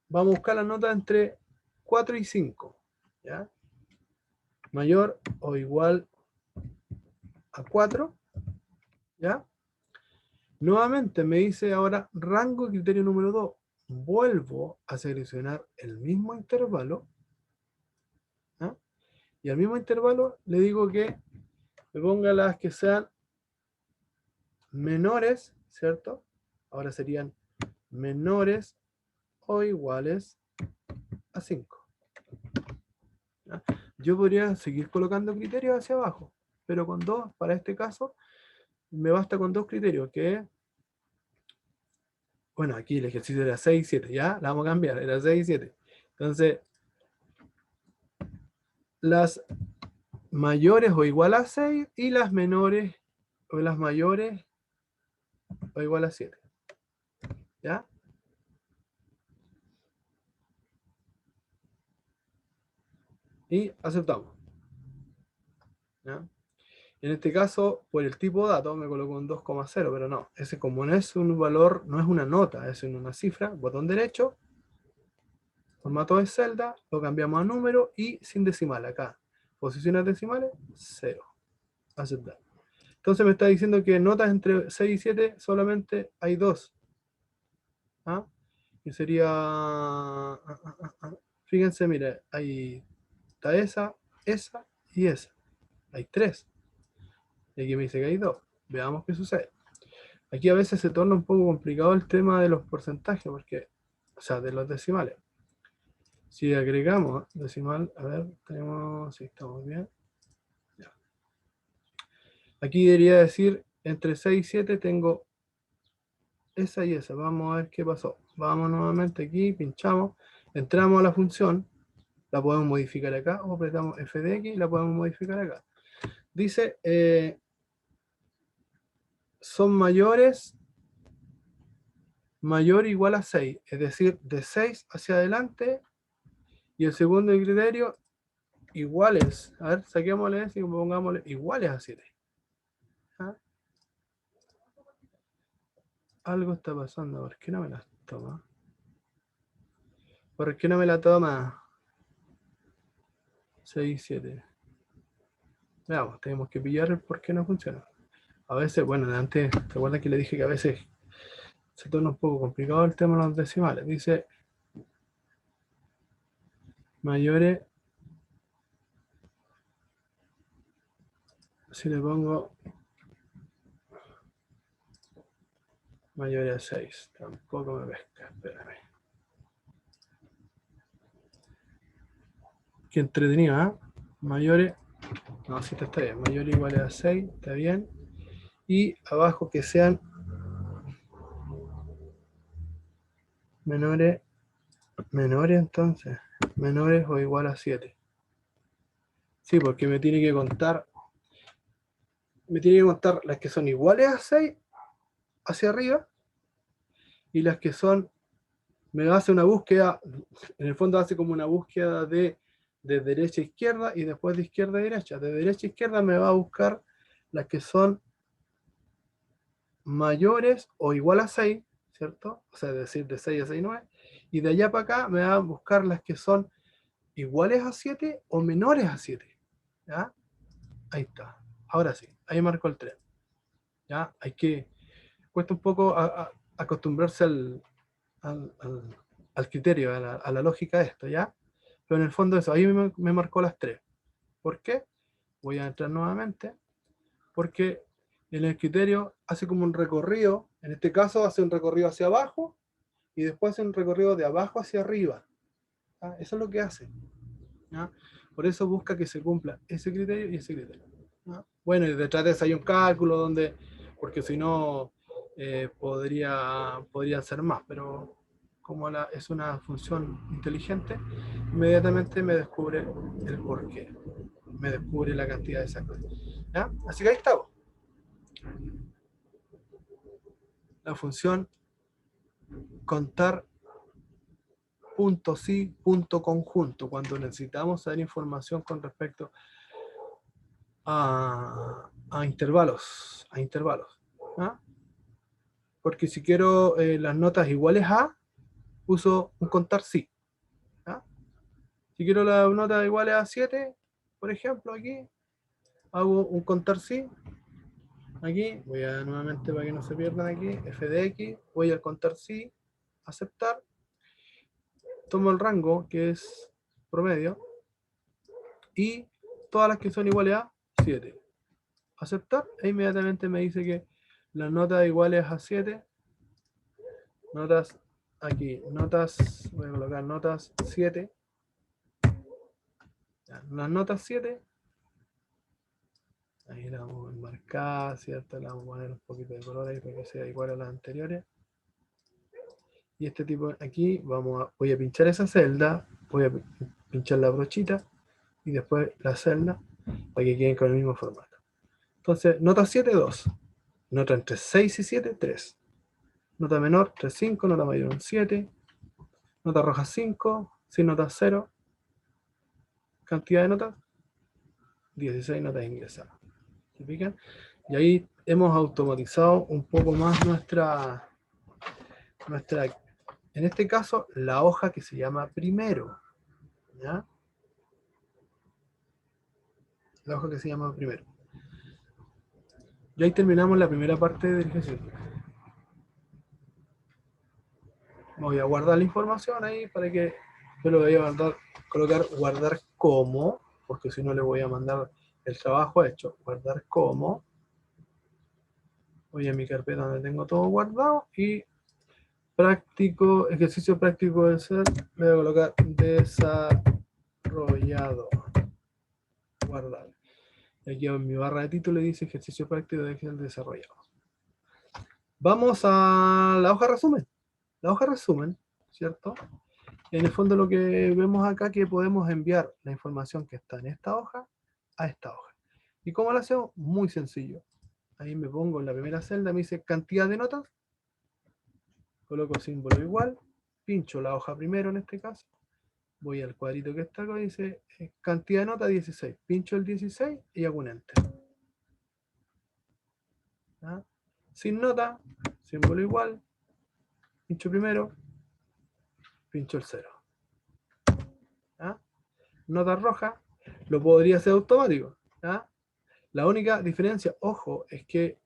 Vamos a buscar la nota entre 4 y 5. ¿Ya? Mayor o igual a 4. ¿Ya? Nuevamente me dice ahora rango de criterio número 2. Vuelvo a seleccionar el mismo intervalo. ¿Ya? Y al mismo intervalo le digo que me ponga las que sean menores, ¿cierto? Ahora serían menores o iguales a 5. ¿Ya? Yo podría seguir colocando criterios hacia abajo, pero con 2, para este caso, me basta con 2 criterios, que bueno, aquí el ejercicio era 6 y 7, ya, la vamos a cambiar, era 6 y 7. Entonces, las mayores o igual a 6 y las menores o las mayores o igual a 7. ¿Ya? Y aceptamos. ¿Ya? En este caso, por el tipo de dato, me coloco un 2,0, pero no. Ese como no es un valor, no es una nota, es una cifra, botón derecho, formato de celda, lo cambiamos a número y sin decimal acá. Posiciones decimales, 0. Aceptar. Entonces me está diciendo que notas entre 6 y 7 solamente hay 2. ¿Ah? Que sería... Fíjense, mira, hay Está esa y esa. Hay 3. Y aquí me dice que hay 2. Veamos qué sucede. Aquí a veces se torna un poco complicado el tema de los porcentajes, porque, o sea, de los decimales. Si agregamos decimal, a ver, tenemos, si estamos bien. Ya. Aquí debería decir, entre 6 y 7 tengo esa y esa. Vamos a ver qué pasó. Vamos nuevamente aquí, pinchamos, entramos a la función, la podemos modificar acá, o apretamos F de X y la podemos modificar acá. Dice, son mayores, mayor o igual a 6, es decir, de 6 hacia adelante, y el segundo criterio, iguales. A ver, saquémosle eso y pongámosle iguales a 7. ¿Ah? Algo está pasando, ¿por qué no me las toma? ¿Por qué no me la toma? 6, 7. Veamos, tenemos que pillar el por qué no funciona. A veces, bueno, antes, recuerda que le dije que a veces se torna un poco complicado el tema de los decimales. Dice mayores, si le pongo mayores a 6, tampoco me pesca, espérame. Qué entretenido, ¿eh? Mayores, no, si está bien, mayores iguales a 6, está bien. Y abajo que sean menores entonces, menores o igual a 7. Sí, porque me tiene que contar las que son iguales a 6 hacia arriba y las que son, me hace una búsqueda, en el fondo hace como una búsqueda de derecha a izquierda y después de izquierda a derecha. De derecha a izquierda me va a buscar las que son mayores o igual a 6, ¿cierto? O sea, es decir, de 6 a 6, 9. Y de allá para acá me va a buscar las que son iguales a 7 o menores a 7. ¿Ya? Ahí está. Ahora sí, ahí marco el tren. ¿Ya? Hay que, cuesta un poco acostumbrarse al criterio, a la lógica de esto, ¿ya? Pero en el fondo eso, ahí me marcó las 3. ¿Por qué? Voy a entrar nuevamente. Porque en el criterio hace como un recorrido, en este caso hace un recorrido hacia abajo y después hace un recorrido de abajo hacia arriba. ¿Ya? Eso es lo que hace. ¿Ya? Por eso busca que se cumpla ese criterio y ese criterio. ¿Ya? Bueno, y detrás de eso hay un cálculo donde, porque si no podría ser más, pero como es una función inteligente, inmediatamente me descubre el porqué, me descubre la cantidad exacta. ¿Ya? Así que ahí estamos. La función contar punto sí, punto conjunto, cuando necesitamos saber información con respecto a intervalos, ¿ah? Porque si quiero las notas iguales a, uso un contar sí. ¿Ah? Si quiero las notas iguales a 7, por ejemplo, aquí, hago un contar sí. Aquí, voy a nuevamente para que no se pierdan aquí, f de x, voy a contar sí, aceptar, tomo el rango que es promedio, y todas las que son iguales a 7. Aceptar, e inmediatamente me dice que las notas iguales a 7, notas aquí, notas, voy a colocar notas 7, ya, las notas 7, ahí la vamos a enmarcar, ¿cierto? Le vamos a poner un poquito de color ahí para que sea igual a las anteriores. Y este tipo aquí, voy a pinchar esa celda, voy a pinchar la brochita y después la celda para que queden con el mismo formato. Entonces, nota 7, 2. Nota entre 6 y 7, 3. Nota menor, 3, 5. Nota mayor, 7. Nota roja, 5. Sin notas, 0. Cantidad de notas, 16 notas ingresadas. ¿Se fijan? Y ahí hemos automatizado un poco más nuestra, en este caso, la hoja que se llama primero. ¿Ya? La hoja que se llama primero. Y ahí terminamos la primera parte del ejercicio. Voy a guardar la información ahí para que yo lo voy a colocar guardar como, porque si no le voy a mandar el trabajo hecho, guardar como, voy a mi carpeta donde tengo todo guardado y práctico, ejercicio práctico de ser, le voy a colocar desarrollado, guardar. Aquí en mi barra de título dice ejercicio práctico de Excel desarrollado. Vamos a la hoja resumen. La hoja resumen, ¿cierto? En el fondo lo que vemos acá es que podemos enviar la información que está en esta hoja a esta hoja. ¿Y cómo lo hacemos? Muy sencillo. Ahí me pongo en la primera celda, me dice cantidad de notas, coloco símbolo igual, pincho la hoja primero en este caso, voy al cuadrito que está acá y dice cantidad de notas 16, pincho el 16 y hago un enter. ¿Ah? Sin nota, símbolo igual, pincho primero, pincho el 0. ¿Ah? Nota roja, lo podría hacer automático. ¿Ah? La única diferencia, ojo, es que,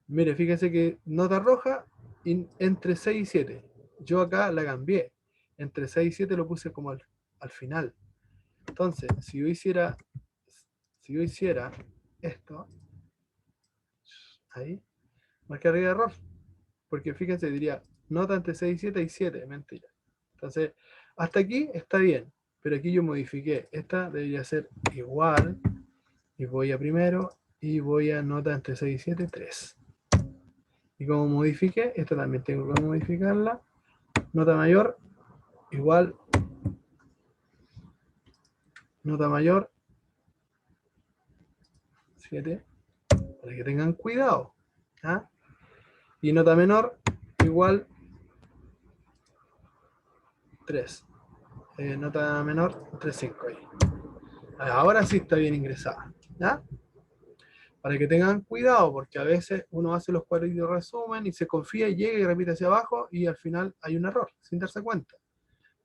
mire, fíjense que nota roja entre 6 y 7. Yo acá la cambié. Entre 6 y 7 lo puse como al final. Entonces, si yo hiciera esto, ahí, marcaría error. Porque fíjense, diría, nota entre 6 y 7 y 7, mentira. Entonces, hasta aquí está bien. Pero aquí yo modifiqué. Esta debería ser igual. Y voy a primero. Y voy a nota entre 6 y 7, 3. Y como modifique, esta también tengo que modificarla. Nota mayor, igual. Nota mayor, 7. Para que tengan cuidado. ¿Ah? Y nota menor, igual, 3. Nota menor, 3,5 ahí. Ahora sí está bien ingresada. ¿Ya? Para que tengan cuidado, porque a veces uno hace los cuadritos de resumen y se confía y llega y repite hacia abajo y al final hay un error, sin darse cuenta.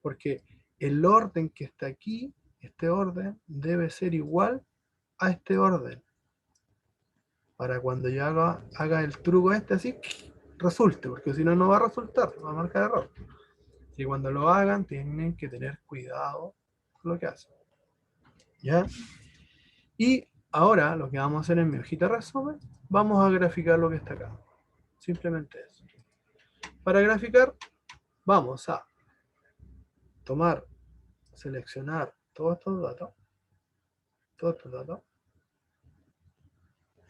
Porque el orden que está aquí, este orden, debe ser igual a este orden. Para cuando yo haga el truco este así, resulte, porque si no, no va a resultar, va a marcar error. Y cuando lo hagan, tienen que tener cuidado con lo que hacen. ¿Ya? Y ahora, lo que vamos a hacer en mi hojita de resumen, vamos a graficar lo que está acá. Simplemente eso. Para graficar, vamos a tomar, seleccionar todos estos datos,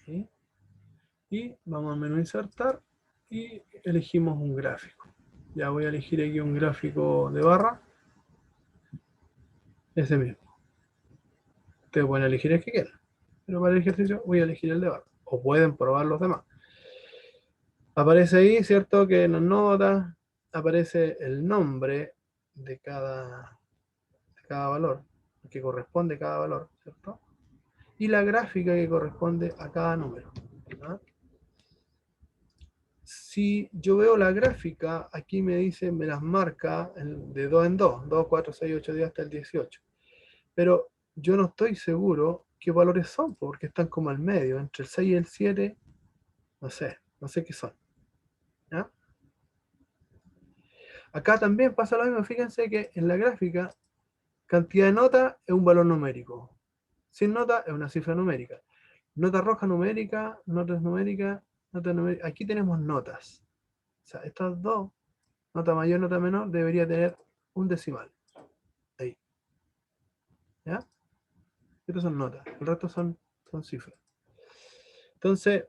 ¿sí? Y vamos al menú insertar y elegimos un gráfico. Ya voy a elegir aquí un gráfico de barra, ese mismo. Ustedes pueden elegir el que quieran, pero para el ejercicio voy a elegir el de barra, o pueden probar los demás. Aparece ahí, ¿cierto? Que en las notas aparece el nombre de cada valor, que corresponde a cada valor, ¿cierto? Y la gráfica que corresponde a cada número. ¿No? Si yo veo la gráfica, aquí me dice, me las marca de 2 en 2, 2, 4, 6, 8 días hasta el 18. Pero yo no estoy seguro qué valores son, porque están como al medio, entre el 6 y el 7, no sé qué son. ¿Ya? Acá también pasa lo mismo, fíjense que en la gráfica, cantidad de nota es un valor numérico. Sin nota es una cifra numérica. Nota roja numérica, notas numéricas, aquí tenemos notas. O sea, estas dos, nota mayor, nota menor, debería tener un decimal. Ahí. ¿Ya? Estas son notas, el resto son cifras. Entonces,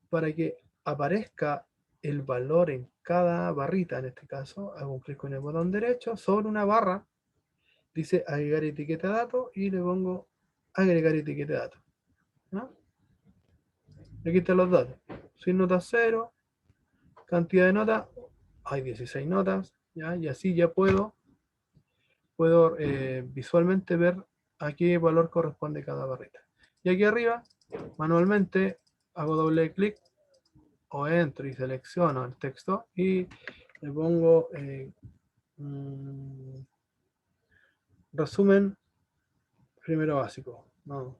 para que aparezca el valor en cada barrita, en este caso, hago un clic con el botón derecho sobre una barra, dice agregar etiqueta de datos y le pongo agregar etiqueta de datos. ¿No? Aquí están los datos. Sin notas 0, cantidad de notas, hay 16 notas, ¿ya? Y así ya puedo visualmente ver a qué valor corresponde cada barrita. Y aquí arriba, manualmente, hago doble clic o entro y selecciono el texto y le pongo resumen primero básico, no,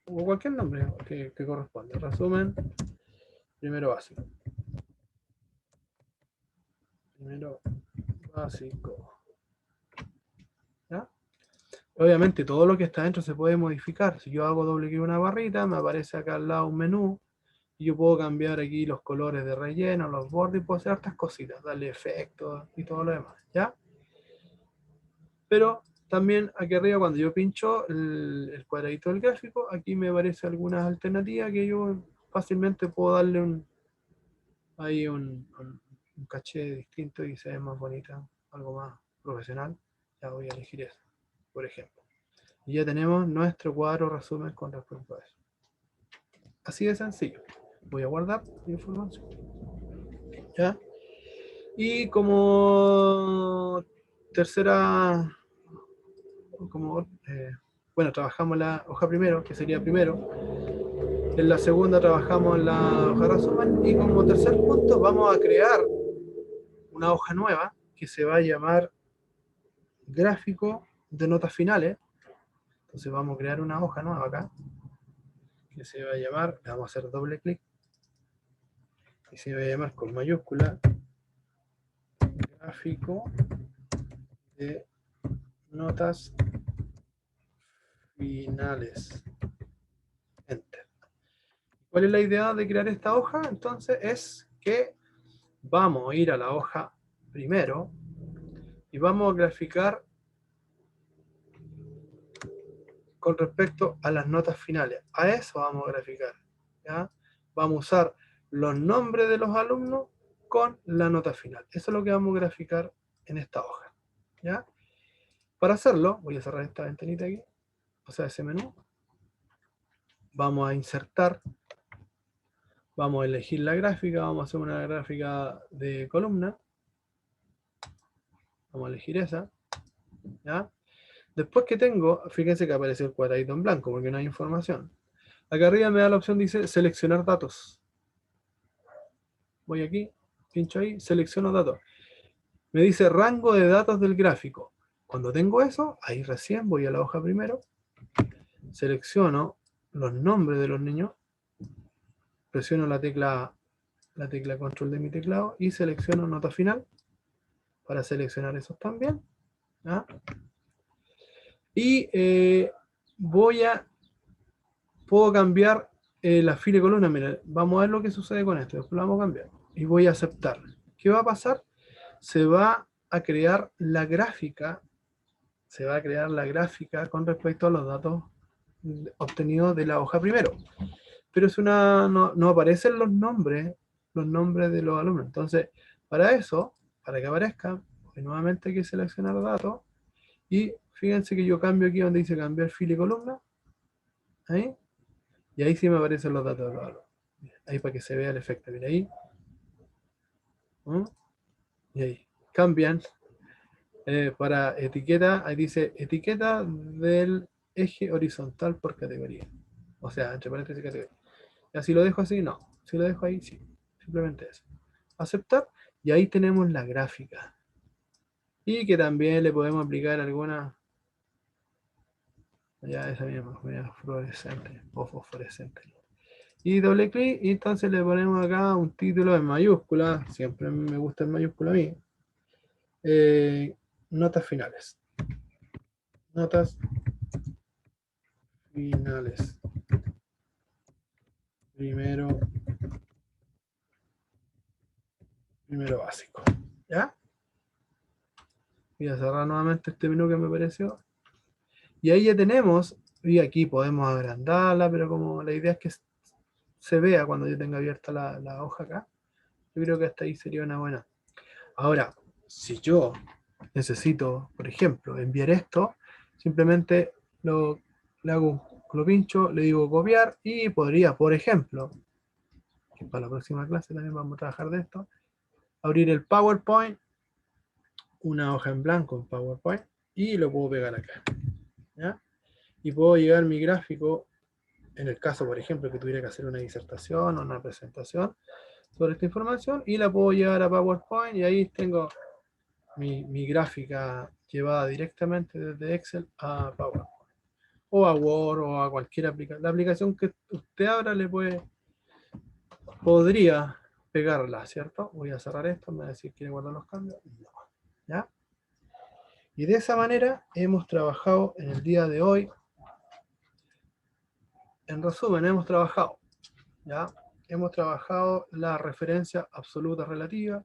o cualquier nombre que corresponda. Resumen primero básico. Primero básico. ¿Ya? Obviamente todo lo que está dentro se puede modificar. Si yo hago doble clic en una barrita, me aparece acá al lado un menú y yo puedo cambiar aquí los colores de relleno, los bordes, puedo hacer estas cositas, darle efectos y todo lo demás, ¿ya? Pero también aquí arriba cuando yo pincho el cuadradito del gráfico, aquí me aparece algunas alternativas que yo fácilmente puedo darle un caché distinto y se ve más bonita, algo más profesional. Ya voy a elegir eso, por ejemplo. Y ya tenemos nuestro cuadro resumen con respecto a eso. Así de sencillo. Voy a guardar la información. ¿Ya? Y como tercera, bueno, trabajamos la hoja primero, que sería primero. En la segunda trabajamos la hoja resumen. Y como tercer punto vamos a crear una hoja nueva que se va a llamar gráfico de notas finales. Entonces vamos a crear una hoja nueva acá que se va a llamar, le vamos a hacer doble clic y se va a llamar con mayúscula gráfico de notas finales. Enter. ¿Cuál es la idea de crear esta hoja? Entonces es que vamos a ir a la hoja primero y vamos a graficar con respecto a las notas finales. A eso vamos a graficar. ¿Ya? Vamos a usar los nombres de los alumnos con la nota final. Eso es lo que vamos a graficar en esta hoja. ¿Ya? Para hacerlo, voy a cerrar esta ventanita aquí, o sea, ese menú. Vamos a insertar, vamos a elegir la gráfica, vamos a hacer una gráfica de columna. Vamos a elegir esa. ¿Ya? Después que tengo, fíjense que aparece el cuadradito en blanco porque no hay información. Acá arriba me da la opción, dice seleccionar datos. Voy aquí, pincho ahí, selecciono datos. Me dice rango de datos del gráfico. Cuando tengo eso, ahí recién voy a la hoja primero, selecciono los nombres de los niños, presiono la tecla control de mi teclado y selecciono nota final para seleccionar esos también. ¿Ya? Y puedo cambiar la fila y columna. Mira, vamos a ver lo que sucede con esto. Después lo vamos a cambiar. Y voy a aceptar. ¿Qué va a pasar? Se va a crear la gráfica. Se va a crear la gráfica con respecto a los datos obtenidos de la hoja primero. Pero es no aparecen los nombres de los alumnos. Entonces, para eso, para que aparezca, nuevamente hay que seleccionar datos. Y fíjense que yo cambio aquí donde dice cambiar fila y columna. Ahí. Y ahí sí me aparecen los datos de los alumnos. Ahí para que se vea el efecto. Mira ahí. Y ahí. Cambian. Para etiqueta, ahí dice etiqueta del eje horizontal por categoría. O sea, entre paréntesis categoría. Ya si lo dejo así, no. Si lo dejo ahí, sí. Simplemente eso. Aceptar. Y ahí tenemos la gráfica. Y que también le podemos aplicar alguna. Ya esa misma, fluorescente o fosforescente. Y doble clic y entonces le ponemos acá un título en mayúscula. Siempre me gusta el mayúscula a mí. Notas finales. Notas finales. Primero básico. ¿Ya? Voy a cerrar nuevamente este menú que me apareció. Y ahí ya tenemos, y aquí podemos agrandarla, pero como la idea es que se vea cuando yo tenga abierta la hoja acá, yo creo que hasta ahí sería una buena. Ahora, si yo necesito, por ejemplo, enviar esto, simplemente lo pincho, le digo copiar y podría, por ejemplo, que para la próxima clase también vamos a trabajar de esto, abrir el PowerPoint, una hoja en blanco en PowerPoint y lo puedo pegar acá. ¿Ya? Y puedo llevar mi gráfico, en el caso, por ejemplo, que tuviera que hacer una disertación o una presentación sobre esta información, y la puedo llevar a PowerPoint y ahí tengo mi gráfica llevada directamente desde Excel a PowerPoint. O a Word o a cualquier aplicación. La aplicación que usted abra podría pegarla, ¿cierto? Voy a cerrar esto, me va a decir que quiere guardar los cambios. No. ¿Ya? Y de esa manera hemos trabajado en el día de hoy. En resumen, hemos trabajado, ¿ya? Hemos trabajado la referencia absoluta relativa,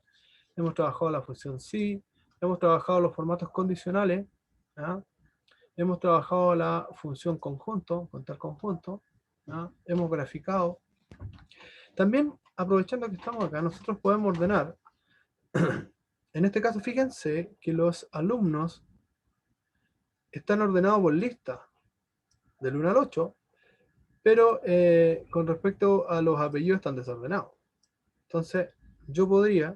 hemos trabajado la función sí, hemos trabajado los formatos condicionales, ¿ya? Hemos trabajado la función conjunto, contar conjunto, ¿ya? Hemos graficado. También, aprovechando que estamos acá, nosotros podemos ordenar. En este caso, fíjense que los alumnos están ordenados por lista, del 1 al 8, pero con respecto a los apellidos están desordenados. Entonces, yo podría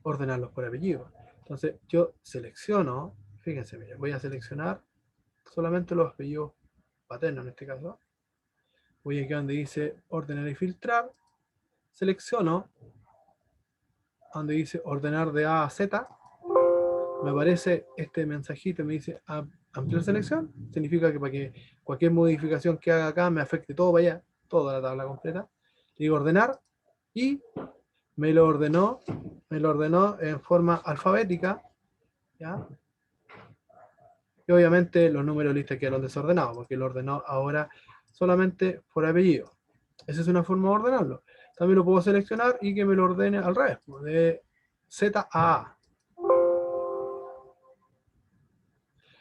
ordenarlos por apellido. Entonces, yo selecciono, fíjense, mira, voy a seleccionar solamente los apellidos paternos en este caso. Voy aquí donde dice ordenar y filtrar, selecciono donde dice ordenar de A a Z, me aparece este mensajito, me dice ampliar selección, significa que para que cualquier modificación que haga acá me afecte todo para allá, toda la tabla completa. Le digo ordenar y me lo ordenó en forma alfabética, ¿ya? Y obviamente los números de lista quedaron desordenados, porque lo ordenó ahora solamente por apellido. Esa es una forma de ordenarlo. También lo puedo seleccionar y que me lo ordene al revés, de Z a A.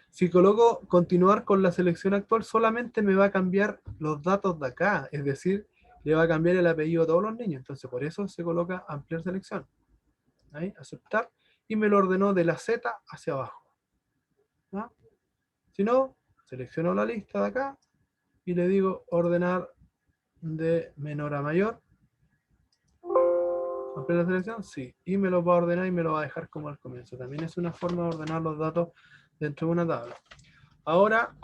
Si coloco continuar con la selección actual, solamente me va a cambiar los datos de acá, es decir, le va a cambiar el apellido a todos los niños. Entonces, por eso se coloca ampliar selección. Ahí, aceptar, y me lo ordenó de la Z hacia abajo. ¿No? Si no, selecciono la lista de acá y le digo ordenar de menor a mayor. Ampliar la selección, sí. Y me lo va a ordenar y me lo va a dejar como al comienzo. También es una forma de ordenar los datos dentro de una tabla. Ahora,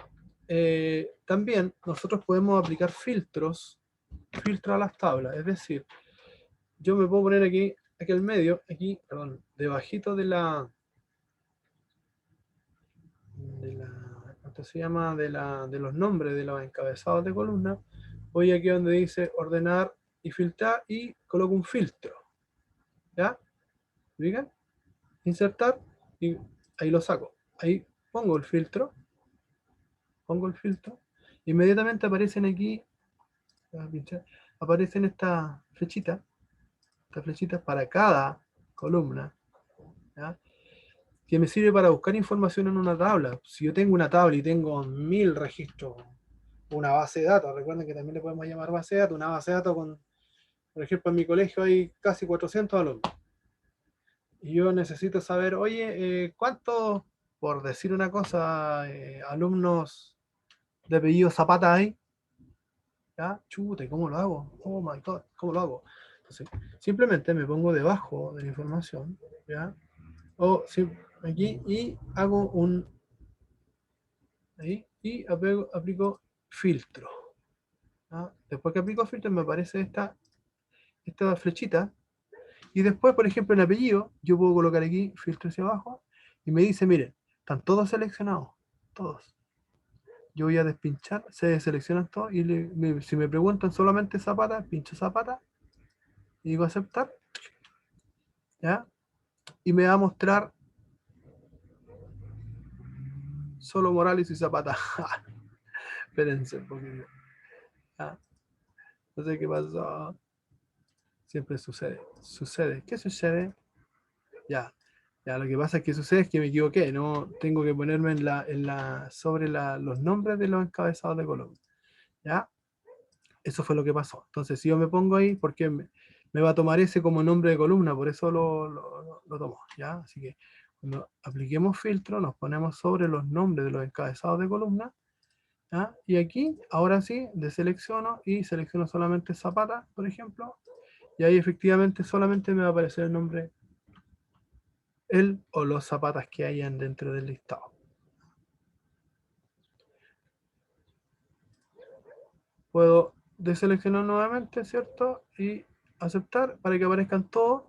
también nosotros podemos aplicar filtros a las tablas. Es decir, yo me puedo poner aquí al medio, aquí, perdón, debajito de la ¿esto se llama? De los nombres de los encabezados de columna. Voy aquí donde dice ordenar y filtrar y coloco un filtro. ¿Ya? ¿Ubican? Insertar y ahí lo saco. Ahí pongo el filtro. Inmediatamente aparecen aquí, aparecen estas flechitas para cada columna, ¿ya? Que me sirve para buscar información en una tabla. Si yo tengo una tabla y tengo 1000 registros, una base de datos, recuerden que también le podemos llamar base de datos, una base de datos con, por ejemplo, en mi colegio hay casi 400 alumnos. Y yo necesito saber, oye, ¿cuántos, por decir una cosa, alumnos de apellido Zapata hay? ¿Ya? Chute, ¿cómo lo hago? Oh my God, ¿cómo lo hago? Entonces, simplemente me pongo debajo de la información, ¿ya? O aquí y hago un ahí y aplico filtro, ¿ya? Después que aplico filtro me aparece esta flechita y después, por ejemplo, en apellido yo puedo colocar aquí filtro hacia abajo y me dice, miren, están todos seleccionados, todos. Yo voy a despinchar, se deseleccionan todos y si me preguntan solamente Zapata, pincho Zapata y digo aceptar, ¿ya? Y me va a mostrar solo Morales y Zapata. Espérense un poquito. ¿Ya? No sé qué pasó. Siempre sucede. ¿Qué sucede? Ya. Ya, lo que pasa es que sucede es que me equivoqué, no tengo que ponerme sobre los nombres de los encabezados de columna. ¿Ya? Eso fue lo que pasó. Entonces, si yo me pongo ahí, porque me va a tomar ese como nombre de columna, por eso lo tomo. ¿Ya? Así que cuando apliquemos filtro, nos ponemos sobre los nombres de los encabezados de columna. ¿Ya? Y aquí, ahora sí, deselecciono y selecciono solamente Zapata, por ejemplo. Y ahí efectivamente solamente me va a aparecer el nombre, él o los zapatas que hayan dentro del listado. Puedo deseleccionar nuevamente, ¿cierto? Y aceptar para que aparezcan todos.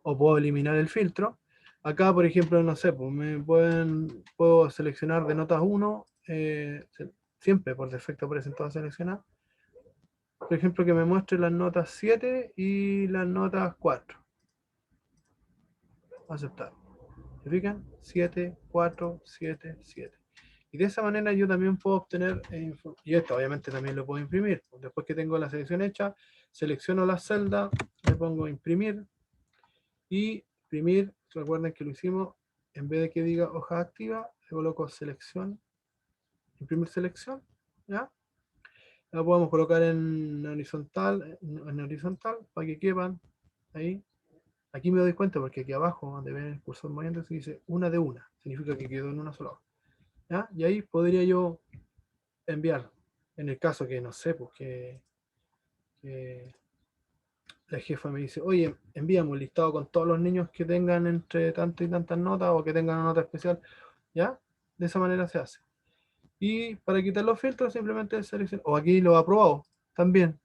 O puedo eliminar el filtro. Acá, por ejemplo, no sé, pues puedo seleccionar de notas 1. Siempre por defecto aparecen todas seleccionadas. Por ejemplo, que me muestre las notas 7 y las notas 4. Aceptar. ¿Se fijan? 7, 4, 7, 7. Y de esa manera yo también puedo obtener, y esto obviamente también lo puedo imprimir. Después que tengo la selección hecha, selecciono la celda, le pongo imprimir, y imprimir, recuerden que lo hicimos, en vez de que diga hoja activa, le coloco selección, imprimir selección, ¿ya? La podemos colocar en horizontal para que quepan ahí. Aquí me doy cuenta porque aquí abajo, donde ven el cursor moviendo, se dice una de una. Significa que quedó en una sola hoja. ¿Ya? Y ahí podría yo enviar. En el caso que no sé, pues que la jefa me dice, oye, envíame un listado con todos los niños que tengan entre tantas y tantas notas o que tengan una nota especial. ¿Ya? De esa manera se hace. Y para quitar los filtros, simplemente selecciono. O aquí lo aprobado también.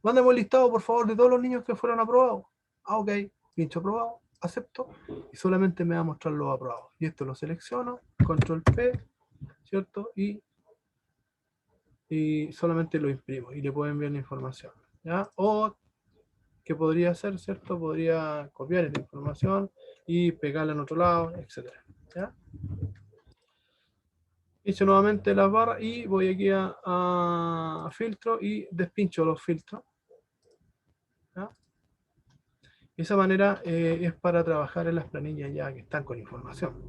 Mándame un listado, por favor, de todos los niños que fueron aprobados. Ah, ok. Pincho aprobado, acepto. Y solamente me va a mostrar los aprobados. Y esto lo selecciono, control P, ¿cierto? Y solamente lo imprimo y le puedo enviar la información. ¿Ya? O, ¿qué podría hacer, cierto? Podría copiar esta información y pegarla en otro lado, etc. ¿Ya? Hice nuevamente las barras y voy aquí a filtro y despincho los filtros. ¿Ya? De esa manera es para trabajar en las planillas ya que están con información.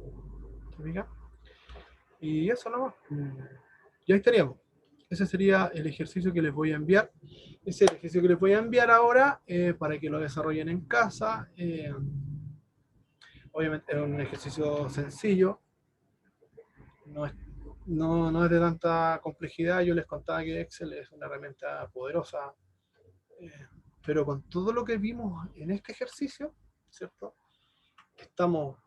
¿Se fija? Y eso nomás. Y ahí estaríamos. Ese sería el ejercicio que les voy a enviar. Ese es el ejercicio que les voy a enviar ahora para que lo desarrollen en casa. Obviamente es un ejercicio sencillo. No es, no es de tanta complejidad. Yo les contaba que Excel es una herramienta poderosa. eh, pero con todo lo que vimos en este ejercicio, ¿cierto? Estamos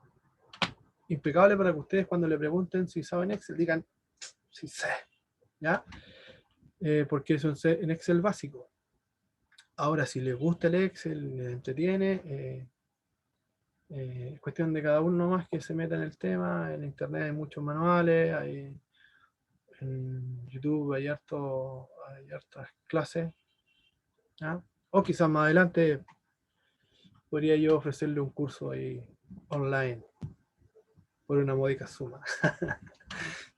impecables para que ustedes cuando le pregunten si saben Excel digan, sí sé, ¿ya? Porque es un Excel básico. Ahora, si les gusta el Excel, les entretiene, es cuestión de cada uno más que se meta en el tema. En internet hay muchos manuales, en YouTube hay hartas clases, ¿ya? O quizás más adelante podría yo ofrecerle un curso ahí online por una módica suma.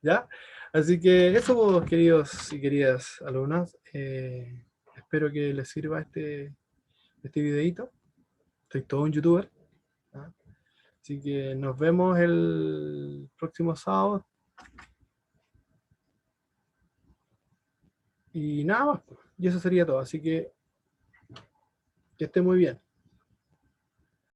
¿Ya? Así que eso, pues, queridos y queridas alumnas, espero que les sirva este videito. Soy todo un youtuber, ¿ya? Así que nos vemos el próximo sábado. Y nada más, pues. Y eso sería todo. Así que esté muy bien.